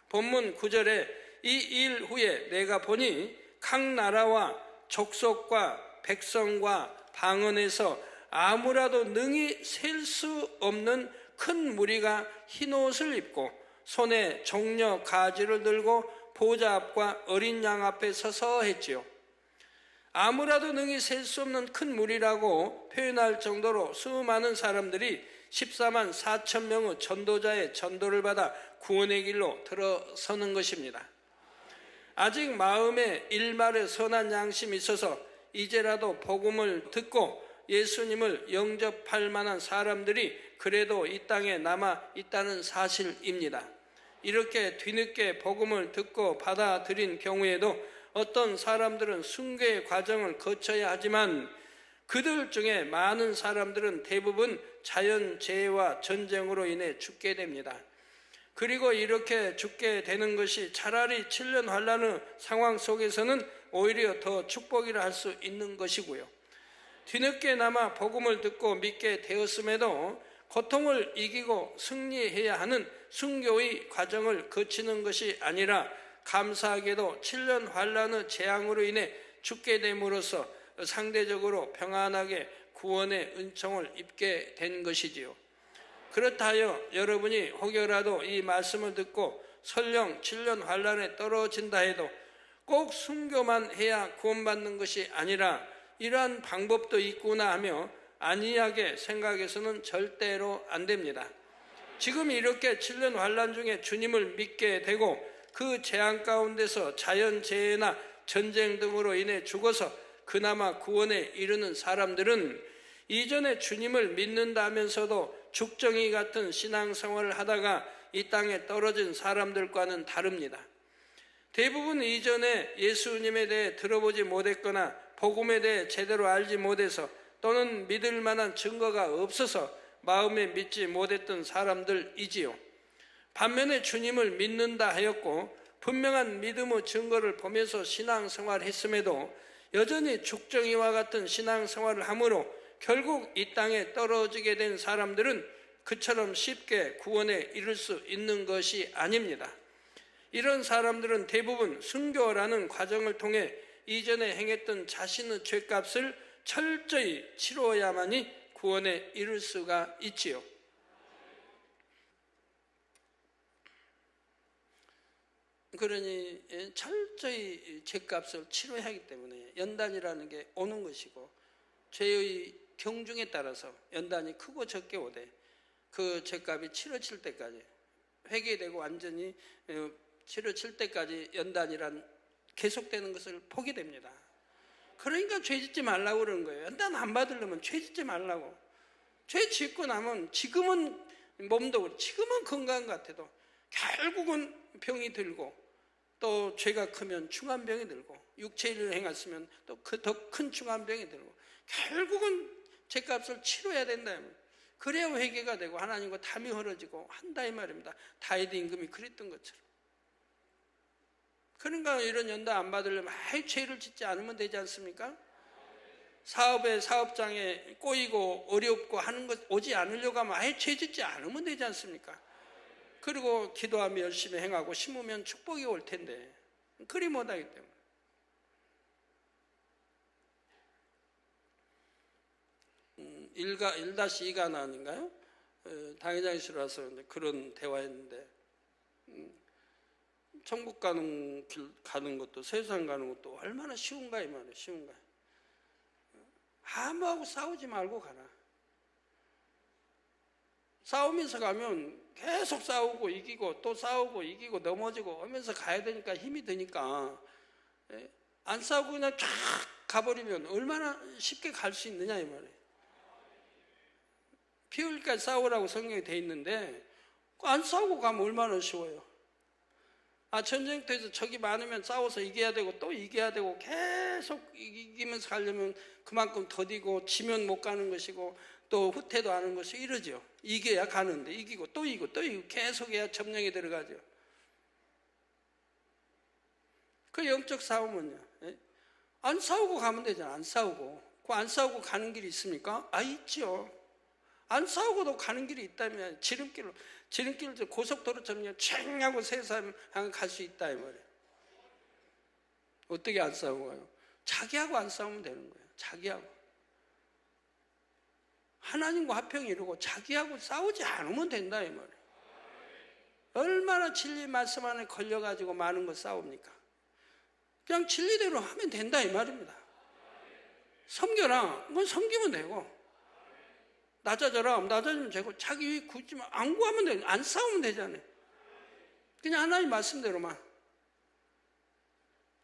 본문 9절에 이 일 후에 내가 보니 각 나라와 족속과 백성과 방언에서 아무라도 능히 셀 수 없는 큰 무리가 흰 옷을 입고 손에 종려 가지를 들고 보좌 앞과 어린 양 앞에 서서 했지요. 아무라도 능히 셀 수 없는 큰 무리라고 표현할 정도로 수많은 사람들이 14만 4천 명의 전도자의 전도를 받아 구원의 길로 들어서는 것입니다. 아직 마음에 일말의 선한 양심이 있어서 이제라도 복음을 듣고 예수님을 영접할 만한 사람들이 그래도 이 땅에 남아 있다는 사실입니다. 이렇게 뒤늦게 복음을 듣고 받아들인 경우에도 어떤 사람들은 순교의 과정을 거쳐야 하지만 그들 중에 많은 사람들은 대부분 자연재해와 전쟁으로 인해 죽게 됩니다. 그리고 이렇게 죽게 되는 것이 차라리 7년 환란의 상황 속에서는 오히려 더 축복이라 할 수 있는 것이고요. 뒤늦게나마 복음을 듣고 믿게 되었음에도 고통을 이기고 승리해야 하는 순교의 과정을 거치는 것이 아니라 감사하게도 7년 환란의 재앙으로 인해 죽게 됨으로써 상대적으로 평안하게 구원의 은총을 입게 된 것이지요. 그렇다 하여 여러분이 혹여라도 이 말씀을 듣고 설령 7년 환란에 떨어진다 해도 꼭 순교만 해야 구원받는 것이 아니라 이러한 방법도 있구나 하며 안이하게 생각해서는 절대로 안 됩니다. 지금 이렇게 7년 환란 중에 주님을 믿게 되고 그 재앙 가운데서 자연재해나 전쟁 등으로 인해 죽어서 그나마 구원에 이르는 사람들은 이전에 주님을 믿는다면서도 죽정이 같은 신앙생활을 하다가 이 땅에 떨어진 사람들과는 다릅니다. 대부분 이전에 예수님에 대해 들어보지 못했거나 복음에 대해 제대로 알지 못해서 또는 믿을 만한 증거가 없어서 마음에 믿지 못했던 사람들이지요. 반면에 주님을 믿는다 하였고 분명한 믿음의 증거를 보면서 신앙생활했음에도 여전히 죽정이와 같은 신앙생활을 하므로 결국 이 땅에 떨어지게 된 사람들은 그처럼 쉽게 구원에 이를 수 있는 것이 아닙니다. 이런 사람들은 대부분 순교라는 과정을 통해 이전에 행했던 자신의 죄값을 철저히 치루어야만이 구원에 이를 수가 있지요. 그러니 철저히 죄값을 치러야 하기 때문에 연단이라는 게 오는 것이고, 죄의 경중에 따라서 연단이 크고 적게 오되 그 죄값이 치러질 때까지, 회개되고 완전히 치러질 때까지 연단이란 계속되는 것을 보게 됩니다. 그러니까 죄 짓지 말라고 그러는 거예요. 연단 안 받으려면 죄 짓지 말라고. 죄 짓고 나면 지금은 몸도 지금은 건강한 것 같아도 결국은 병이 들고, 또 죄가 크면 중환병이 들고, 육체일을 행했으면 또 그 더 큰 중환병이 들고, 결국은 죄값을 치러야 된다. 그래야 회개가 되고 하나님과 담이 흐려지고 한다 이 말입니다. 다윗 임금이 그랬던 것처럼. 그러니까 이런 연단 안 받으려면 아예 죄를 짓지 않으면 되지 않습니까? 사업에 사업장에 꼬이고 어렵고 하는 것 오지 않으려고 하면 아예 죄 짓지 않으면 되지 않습니까? 그리고 기도하며 열심히 행하고 심으면 축복이 올 텐데 그리 못하기 때문에. 1-2가 나왔는가요? 당회장실에 와서 그런 대화했는데, 천국 가는 길 가는 것도 세상 가는 것도 얼마나 쉬운가 이 말이에요. 쉬운가. 아무하고 싸우지 말고 가라. 싸우면서 가면 계속 싸우고 이기고 또 싸우고 이기고 넘어지고 하면서 가야 되니까 힘이 드니까, 안 싸우고 그냥 쫙 가버리면 얼마나 쉽게 갈 수 있느냐 이 말이에요. 피 흘릴까지 싸우라고 성경에 돼 있는데 안 싸우고 가면 얼마나 쉬워요. 전쟁터에서 적이 많으면 싸워서 이겨야 되고 또 이겨야 되고 계속 이기면서 가려면 그만큼 더디고, 지면 못 가는 것이고 또 후퇴도 하는 것이 이러죠. 이겨야 가는데 이기고 또 이기고 또 이기고 계속 해야 점령에 들어가죠. 그 영적 싸움은요, 안 싸우고 가면 되잖아. 안 싸우고. 그 안 싸우고 가는 길이 있습니까? 있죠. 안 싸우고도 가는 길이 있다면 지름길로 고속도로처럼 촤 하고 세상 향해 갈 수 있다 이 말이에요. 어떻게 안 싸우고 가요? 자기하고 안 싸우면 되는 거예요. 자기하고. 하나님과 화평이 이루고 자기하고 싸우지 않으면 된다 이 말이에요. 얼마나 진리 말씀 안에 걸려가지고 많은 거 싸웁니까? 그냥 진리대로 하면 된다 이 말입니다. 섬겨라. 그건 섬기면 되고, 낮아져라. 낮아지면 되고, 자기 굳이 안 구하면 돼. 안 싸우면 되잖아요. 그냥 하나님 말씀대로만.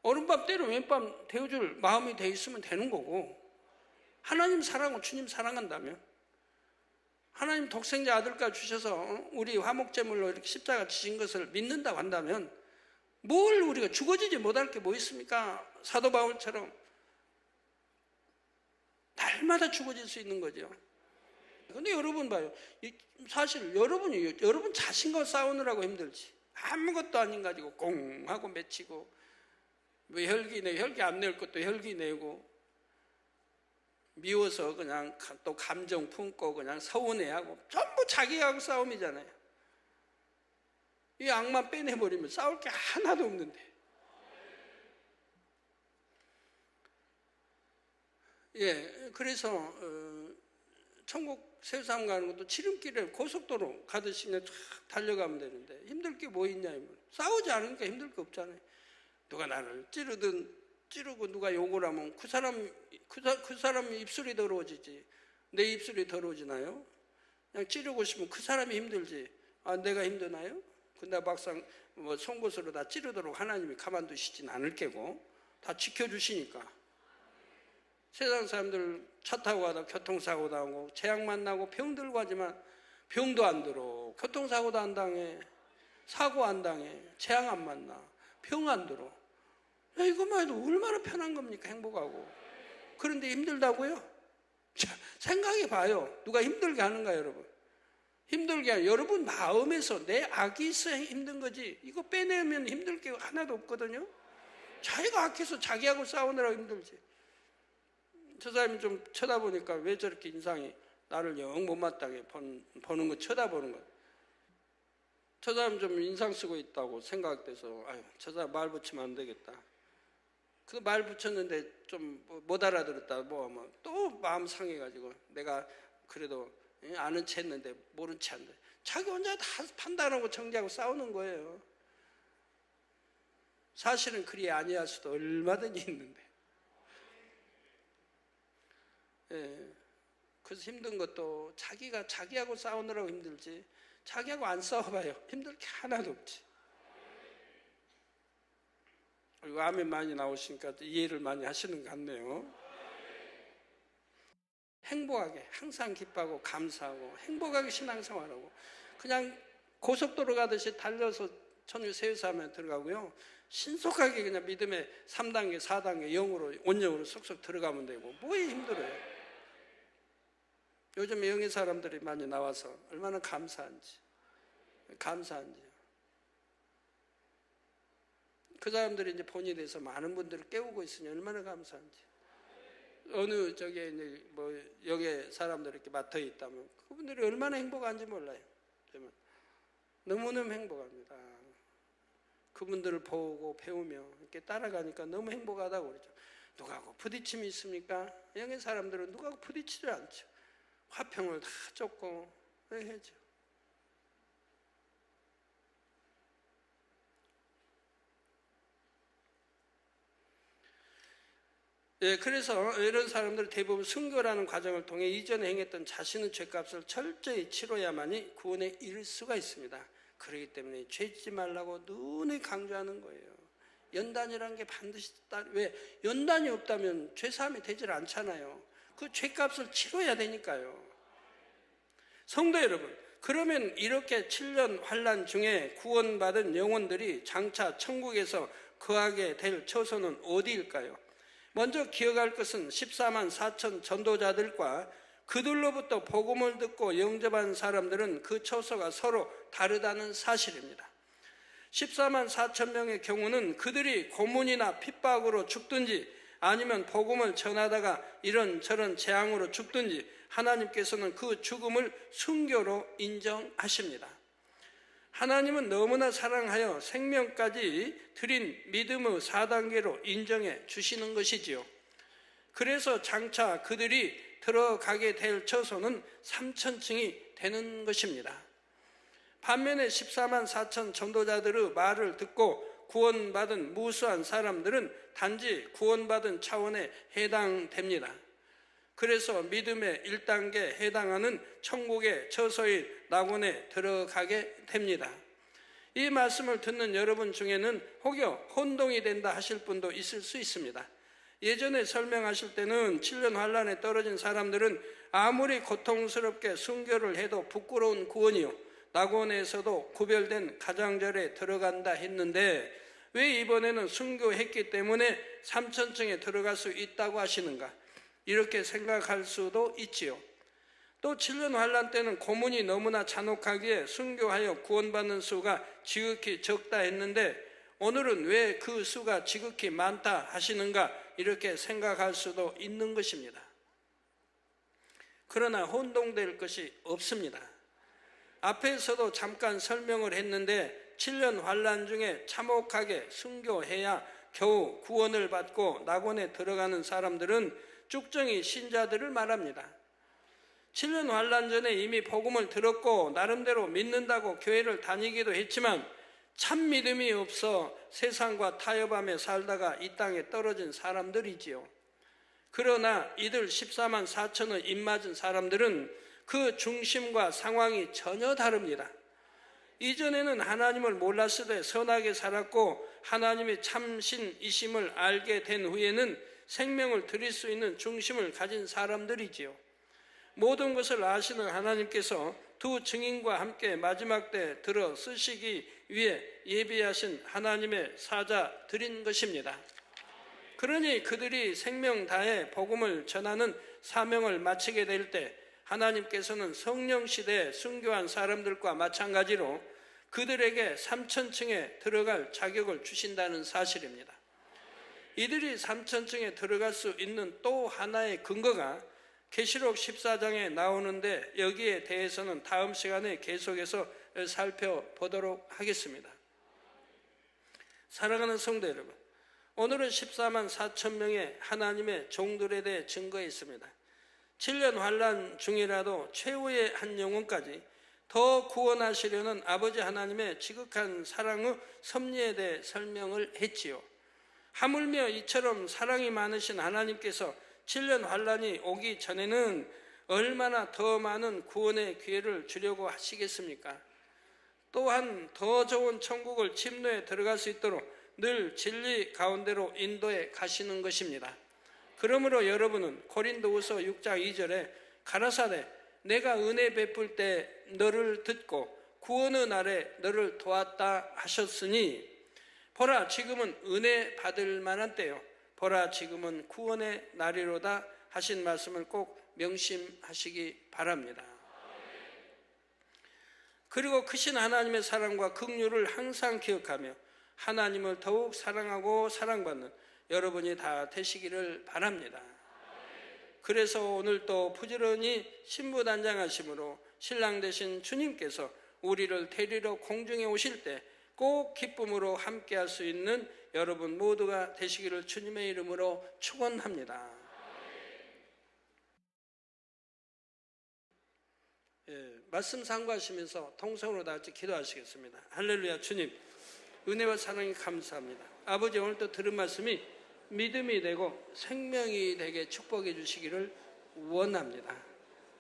오른밤 때로 왼밤 데워줄 마음이 돼 있으면 되는 거고, 하나님 사랑하고 주님 사랑한다면, 하나님 독생자 아들까지 주셔서 우리 화목제물로 이렇게 십자가 지신 것을 믿는다고 한다면, 뭘 우리가 죽어지지 못할 게 뭐 있습니까? 사도 바울처럼 날마다 죽어질 수 있는 거죠. 근데 여러분 봐요. 사실 여러분 자신과 싸우느라고 힘들지. 아무것도 아닌 가지고 꽁 하고 맺히고, 왜 혈기 안 낼 것도 혈기 내고, 미워서 그냥 또 감정 품고 그냥 서운해하고, 전부 자기하고 싸움이잖아요. 이 악만 빼내버리면 싸울 게 하나도 없는데. 그래서 천국 세상 가는 것도 지름길에 고속도로 가듯이 그냥 쫙 달려가면 되는데 힘들 게 뭐 있냐. 싸우지 않으니까 힘들 게 없잖아요. 누가 나를 찌르고 누가 욕을 하면 그 사람 입술이 더러워지지 내 입술이 더러워지나요? 그냥 찌르고 싶으면 그 사람이 힘들지 내가 힘드나요? 근데 막상 송곳으로 다 찌르도록 하나님이 가만두시진 않을 게고 다 지켜주시니까. 세상 사람들 차 타고 가다 교통사고 나고 재앙 만나고 병들고 하지만 병도 안 들어, 교통사고도 안 당해, 사고 안 당해, 재앙 안 만나, 병 안 들어. 야, 이것만 해도 얼마나 편한 겁니까? 행복하고. 그런데 힘들다고요? 자, 생각해 봐요. 누가 힘들게 하는가, 여러분? 힘들게 하는 여러분 마음에서 내 악이 있어야 힘든 거지. 이거 빼내면 힘들 게 하나도 없거든요. 자기가 악해서 자기하고 싸우느라고 힘들지. 저 사람이 좀 쳐다보니까 왜 저렇게 인상이 나를 영 못마땅해 보는 거, 쳐다보는 거. 저 사람 좀 인상 쓰고 있다고 생각돼서, 아유, 저 사람 말 붙이면 안 되겠다. 그 말 붙였는데 좀 못 알아들었다. 또 마음 상해가지고 내가 그래도 아는 체 했는데 모른 체 한다. 자기 혼자 다 판단하고 정죄하고 싸우는 거예요. 사실은 그리 아니할 수도 얼마든지 있는데. 예. 그래서 힘든 것도 자기하고 싸우느라고 힘들지, 자기하고 안 싸워봐요. 힘들 게 하나도 없지. 그리고 아멘 많이 나오시니까 이해를 많이 하시는 것 같네요. 행복하게, 항상 기뻐하고 감사하고 행복하게 신앙생활하고, 그냥 고속도로 가듯이 달려서 천주 세우사하면 들어가고요. 신속하게 그냥 믿음의 3단계, 4단계, 0으로, 온영으로 쏙쏙 들어가면 되고, 뭐에 힘들어요. 요즘 영의 사람들이 많이 나와서 얼마나 감사한지. 그 사람들이 이제 본이 돼서 많은 분들을 깨우고 있으니 얼마나 감사한지. 어느 저게 이제 여기 사람들 이렇게 맡아 있다면 그분들이 얼마나 행복한지 몰라요. 너무너무 행복합니다. 그분들을 보고 배우며 이렇게 따라가니까 너무 행복하다고 그러죠. 누구하고 부딪힘이 있습니까? 영의 사람들은 누구하고 부딪히지 않죠. 화평을 다 쫓고 해야죠. 예, 그래서 이런 사람들 대부분 순교라는 과정을 통해 이전에 행했던 자신의 죄값을 철저히 치러야만이 구원에 이를 수가 있습니다. 그렇기 때문에 죄짓지 말라고 눈에 강조하는 거예요. 연단이라는 게 반드시 왜 연단이 없다면 죄사함이 되질 않잖아요. 그 죄값을 치러야 되니까요. 성도 여러분, 그러면 이렇게 7년 환난 중에 구원받은 영혼들이 장차 천국에서 거하게 될 처소는 어디일까요? 먼저 기억할 것은 14만 4천 전도자들과 그들로부터 복음을 듣고 영접한 사람들은 그 처소가 서로 다르다는 사실입니다. 14만 4천 명의 경우는 그들이 고문이나 핍박으로 죽든지 아니면 복음을 전하다가 이런저런 재앙으로 죽든지 하나님께서는 그 죽음을 순교로 인정하십니다. 하나님은 너무나 사랑하여 생명까지 드린 믿음의 4단계로 인정해 주시는 것이지요. 그래서 장차 그들이 들어가게 될 처소는 3천층이 되는 것입니다. 반면에 14만 4천 전도자들의 말을 듣고 구원받은 무수한 사람들은 단지 구원받은 차원에 해당됩니다. 그래서 믿음의 1단계에 해당하는 천국의 처소인 낙원에 들어가게 됩니다. 이 말씀을 듣는 여러분 중에는 혹여 혼동이 된다 하실 분도 있을 수 있습니다. 예전에 설명하실 때는 7년 환란에 떨어진 사람들은 아무리 고통스럽게 순교를 해도 부끄러운 구원이요, 낙원에서도 구별된 가장절에 들어간다 했는데 왜 이번에는 순교했기 때문에 3천층에 들어갈 수 있다고 하시는가? 이렇게 생각할 수도 있지요. 또 7년 환란 때는 고문이 너무나 잔혹하기에 순교하여 구원받는 수가 지극히 적다 했는데 오늘은 왜 그 수가 지극히 많다 하시는가? 이렇게 생각할 수도 있는 것입니다. 그러나 혼동될 것이 없습니다. 앞에서도 잠깐 설명을 했는데 7년 환란 중에 참혹하게 순교해야 겨우 구원을 받고 낙원에 들어가는 사람들은 쭉정이 신자들을 말합니다. 7년 환란 전에 이미 복음을 들었고 나름대로 믿는다고 교회를 다니기도 했지만 참 믿음이 없어 세상과 타협하며 살다가 이 땅에 떨어진 사람들이지요. 그러나 이들 14만 4천의 입맞은 사람들은 그 중심과 상황이 전혀 다릅니다. 이전에는 하나님을 몰랐을 때 선하게 살았고 하나님의 참신이심을 알게 된 후에는 생명을 드릴 수 있는 중심을 가진 사람들이지요. 모든 것을 아시는 하나님께서 두 증인과 함께 마지막 때 들어 쓰시기 위해 예비하신 하나님의 사자들인 것입니다. 그러니 그들이 생명 다해 복음을 전하는 사명을 마치게 될 때 하나님께서는 성령 시대에 순교한 사람들과 마찬가지로 그들에게 3천층에 들어갈 자격을 주신다는 사실입니다. 이들이 3천층에 들어갈 수 있는 또 하나의 근거가 계시록 14장에 나오는데 여기에 대해서는 다음 시간에 계속해서 살펴보도록 하겠습니다. 사랑하는 성도 여러분, 오늘은 14만 4천 명의 하나님의 종들에 대해 증거했습니다. 7년 환난 중이라도 최후의 한 영혼까지 더 구원하시려는 아버지 하나님의 지극한 사랑의 섭리에 대해 설명을 했지요. 하물며 이처럼 사랑이 많으신 하나님께서 7년 환난이 오기 전에는 얼마나 더 많은 구원의 기회를 주려고 하시겠습니까? 또한 더 좋은 천국을 침노에 들어갈 수 있도록 늘 진리 가운데로 인도해 가시는 것입니다. 그러므로 여러분은 고린도후서 6장 2절에 가라사대 내가 은혜 베풀 때 너를 듣고 구원의 날에 너를 도왔다 하셨으니 보라 지금은 은혜 받을 만한 때요 보라 지금은 구원의 날이로다 하신 말씀을 꼭 명심하시기 바랍니다. 그리고 크신 하나님의 사랑과 긍휼을 항상 기억하며 하나님을 더욱 사랑하고 사랑받는 여러분이 다 되시기를 바랍니다. 그래서 오늘 또 부지런히 신부단장하심으로 신랑 되신 주님께서 우리를 데리러 공중에 오실 때 꼭 기쁨으로 함께할 수 있는 여러분 모두가 되시기를 주님의 이름으로 축원합니다. 말씀 상고하시면서 통성으로 다 같이 기도하시겠습니다. 할렐루야. 주님 은혜와 사랑이 감사합니다. 아버지 오늘 또 들은 말씀이 믿음이 되고 생명이 되게 축복해 주시기를 원합니다.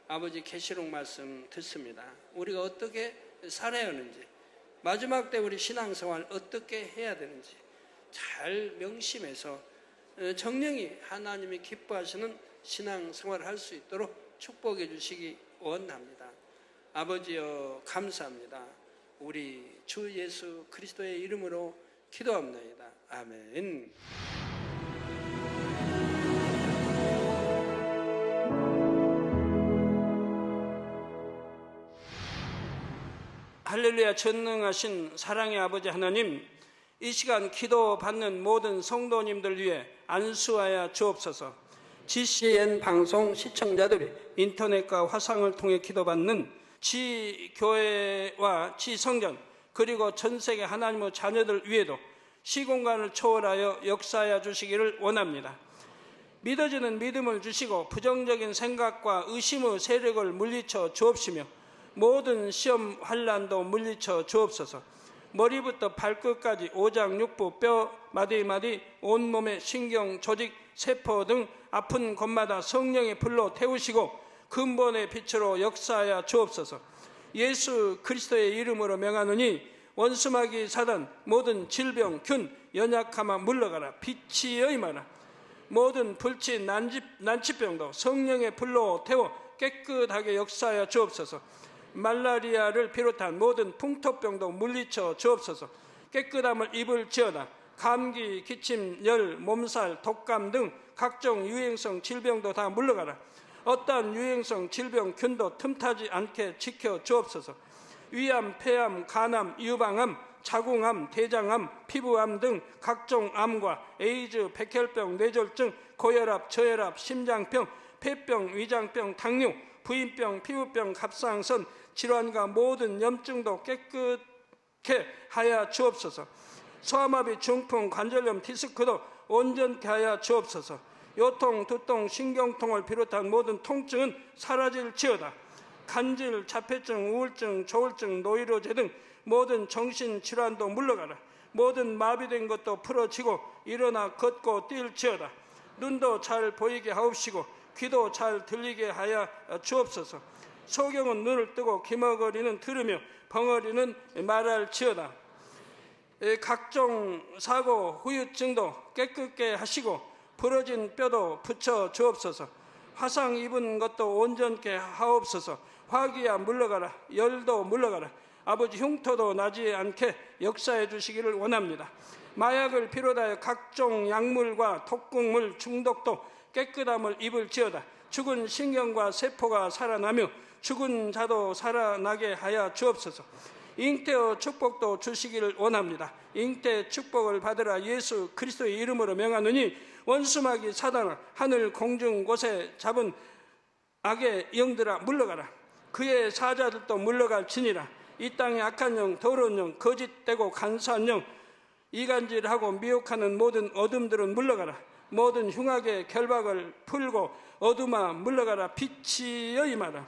아버지 계시록 말씀 듣습니다. 우리가 어떻게 살아야 하는지 마지막 때 우리 신앙생활 어떻게 해야 되는지 잘 명심해서 정령이 하나님이 기뻐하시는 신앙생활을 할 수 있도록 축복해 주시기 원합니다. 아버지여 감사합니다. 우리 주 예수 그리스도의 이름으로 기도합니다. 아멘. 할렐루야. 전능하신 사랑의 아버지 하나님, 이 시간 기도받는 모든 성도님들 위해 안수하여 주옵소서. GCN 방송 시청자들이 인터넷과 화상을 통해 기도받는 지교회와 지성전 그리고 전세계 하나님의 자녀들 위에도 시공간을 초월하여 역사하여 주시기를 원합니다. 믿어지는 믿음을 주시고 부정적인 생각과 의심의 세력을 물리쳐 주옵시며 모든 시험 환난도 물리쳐 주옵소서. 머리부터 발끝까지 오장육부 뼈 마디마디 온몸의 신경 조직 세포 등 아픈 곳마다 성령의 불로 태우시고 근본의 빛으로 역사하여 주옵소서. 예수 그리스도의 이름으로 명하노니 원수마귀 사단 모든 질병 균 연약함아 물러가라. 빛이 여임하라. 모든 불치 난치병도 성령의 불로 태워 깨끗하게 역사하여 주옵소서. 말라리아를 비롯한 모든 풍토병도 물리쳐 주옵소서. 깨끗함을 입을지어다. 감기, 기침, 열, 몸살, 독감 등 각종 유행성 질병도 다 물러가라. 어떠한 유행성 질병 균도 틈타지 않게 지켜 주옵소서. 위암, 폐암, 간암, 유방암, 자궁암, 대장암, 피부암 등 각종 암과 에이즈, 백혈병, 뇌졸중, 고혈압, 저혈압, 심장병, 폐병, 위장병, 당뇨, 부인병, 피부병, 갑상선, 질환과 모든 염증도 깨끗게 하여 주옵소서. 소아마비, 중풍, 관절염, 디스크도 온전케 하여 주옵소서. 요통, 두통, 신경통을 비롯한 모든 통증은 사라질지어다. 간질, 자폐증, 우울증, 조울증, 노이로제 등 모든 정신질환도 물러가라. 모든 마비된 것도 풀어지고 일어나 걷고 뛸지어다. 눈도 잘 보이게 하옵시고 귀도 잘 들리게 하여 주옵소서. 소경은 눈을 뜨고 기머거리는 들으며 벙어리는 말할지어다. 각종 사고 후유증도 깨끗게 하시고 부러진 뼈도 붙여 주옵소서. 화상 입은 것도 온전케 하옵소서. 화기야 물러가라. 열도 물러가라. 아버지 흉터도 나지 않게 역사해 주시기를 원합니다. 마약을 비롯하여 각종 약물과 독극물 중독도 깨끗함을 입을지어다. 죽은 신경과 세포가 살아나며 죽은 자도 살아나게 하여 주옵소서. 잉태의 축복도 주시기를 원합니다. 잉태 축복을 받으라. 예수 그리스도의 이름으로 명하노니 원수마귀 사단아, 하늘 공중 곳에 잡은 악의 영들아 물러가라. 그의 사자들도 물러갈지니라. 이 땅의 악한 영, 더러운 영, 거짓되고 간사한 영, 이간질하고 미혹하는 모든 어둠들은 물러가라. 모든 흉악의 결박을 풀고 어둠아 물러가라. 빛이여 임하라.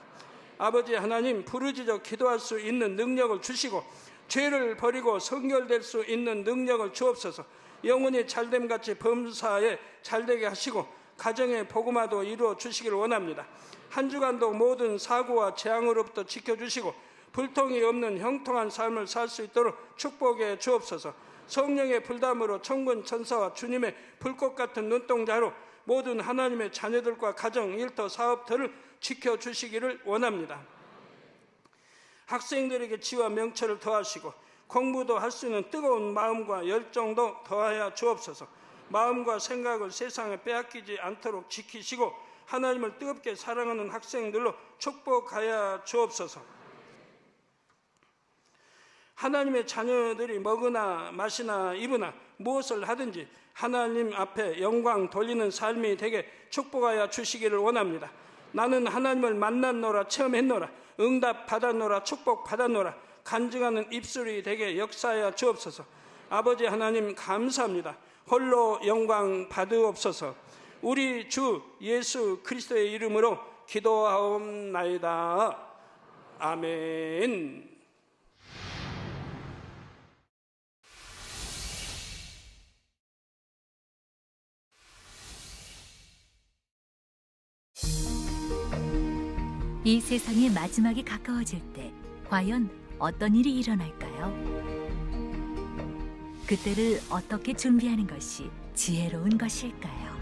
아버지 하나님, 부르짖어 기도할 수 있는 능력을 주시고 죄를 버리고 성결될 수 있는 능력을 주옵소서. 영혼이 잘됨같이 범사에 잘되게 하시고 가정의 복음화도 이루어 주시기를 원합니다. 한 주간도 모든 사고와 재앙으로부터 지켜주시고 불통이 없는 형통한 삶을 살 수 있도록 축복해 주옵소서. 성령의 불담으로 천군 천사와 주님의 불꽃 같은 눈동자로 모든 하나님의 자녀들과 가정, 일터, 사업들을 지켜주시기를 원합니다. 학생들에게 지와 명철을 더하시고 공부도 할 수 있는 뜨거운 마음과 열정도 더하여 주옵소서. 마음과 생각을 세상에 빼앗기지 않도록 지키시고 하나님을 뜨겁게 사랑하는 학생들로 축복하여 주옵소서. 하나님의 자녀들이 먹으나 마시나 입으나 무엇을 하든지 하나님 앞에 영광 돌리는 삶이 되게 축복하여 주시기를 원합니다. 나는 하나님을 만났노라, 체험했노라, 응답 받았노라, 축복 받았노라, 간증하는 입술이 되게 역사하여 주옵소서. 아버지 하나님 감사합니다. 홀로 영광 받으옵소서. 우리 주 예수 그리스도의 이름으로 기도하옵나이다. 아멘. 이 세상의 마지막이 가까워질 때 과연 어떤 일이 일어날까요? 그때를 어떻게 준비하는 것이 지혜로운 것일까요?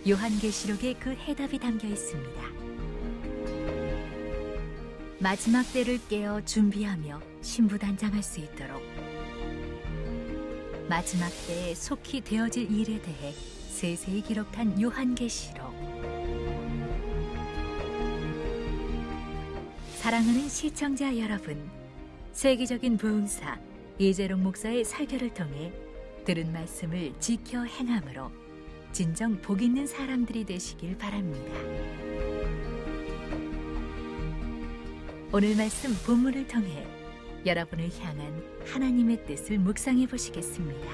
요한계시록에 그 해답이 담겨 있습니다. 마지막 때를 깨어 준비하며 신부단장할 수 있도록 마지막 때에 속히 되어질 일에 대해 세세히 기록한 요한계시록. 사랑하는 시청자 여러분, 세계적인 부흥사 이재롱 목사의 설교를 통해 들은 말씀을 지켜 행함으로 진정 복 있는 사람들이 되시길 바랍니다. 오늘 말씀 본문을 통해 여러분을 향한 하나님의 뜻을 묵상해 보시겠습니다.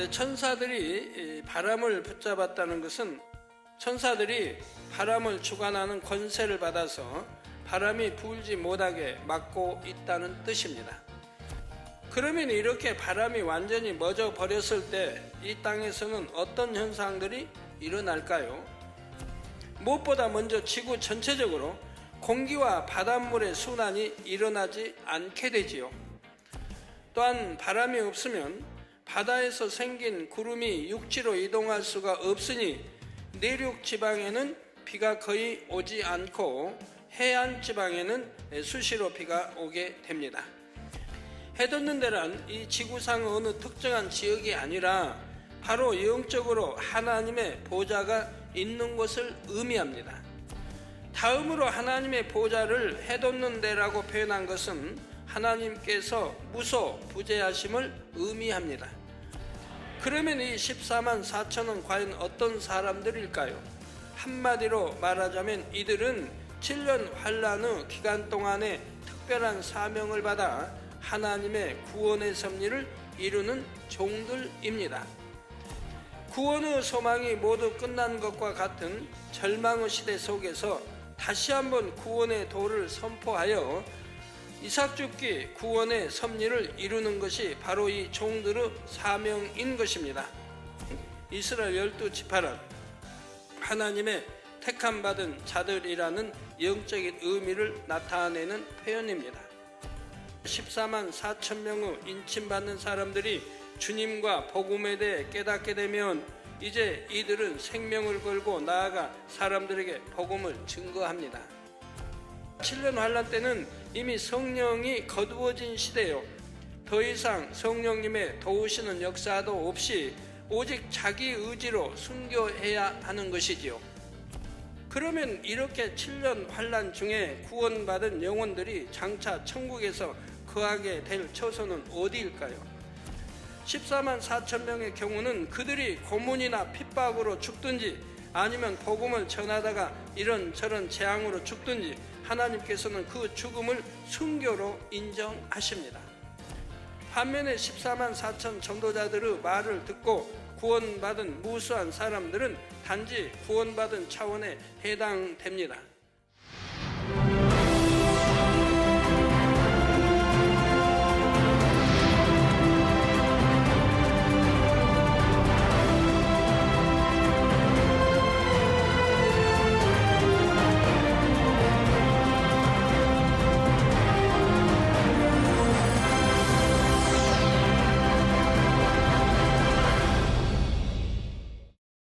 천사들이 바람을 붙잡았다는 것은 천사들이 바람을 주관하는 권세를 받아서 바람이 불지 못하게 막고 있다는 뜻입니다. 그러면 이렇게 바람이 완전히 멎어 버렸을 때 이 땅에서는 어떤 현상들이 일어날까요? 무엇보다 먼저 지구 전체적으로 공기와 바닷물의 순환이 일어나지 않게 되지요. 또한 바람이 없으면 바다에서 생긴 구름이 육지로 이동할 수가 없으니 내륙 지방에는 비가 거의 오지 않고 해안 지방에는 수시로 비가 오게 됩니다. 해돋는 데란 이 지구상 어느 특정한 지역이 아니라 바로 영적으로 하나님의 보좌가 있는 것을 의미합니다. 다음으로 하나님의 보좌를 해돋는 데라고 표현한 것은 하나님께서 무소부재하심을 의미합니다. 그러면 이 14만 4천은 과연 어떤 사람들일까요? 한마디로 말하자면 이들은 7년 환란 후 기간 동안에 특별한 사명을 받아 하나님의 구원의 섭리를 이루는 종들입니다. 구원의 소망이 모두 끝난 것과 같은 절망의 시대 속에서 다시 한번 구원의 도를 선포하여 이삭 죽기 구원의 섭리를 이루는 것이 바로 이 종들의 사명인 것입니다. 이스라엘 12지파는 하나님의 택함받은 자들이라는 영적인 의미를 나타내는 표현입니다. 14만 4천 명의 인침받는 사람들이 주님과 복음에 대해 깨닫게 되면 이제 이들은 생명을 걸고 나아가 사람들에게 복음을 증거합니다. 7년 환란 때는 이미 성령이 거두어진 시대요. 더 이상 성령님의 도우시는 역사도 없이 오직 자기 의지로 순교해야 하는 것이지요. 그러면 이렇게 7년 환란 중에 구원받은 영혼들이 장차 천국에서 거하게 될 처소는 어디일까요? 14만 4천 명의 경우는 그들이 고문이나 핍박으로 죽든지 아니면 복음을 전하다가 이런저런 재앙으로 죽든지 하나님께서는 그 죽음을 순교로 인정하십니다. 반면에 14만 4천 전도자들의 말을 듣고 구원받은 무수한 사람들은 단지 구원받은 차원에 해당됩니다.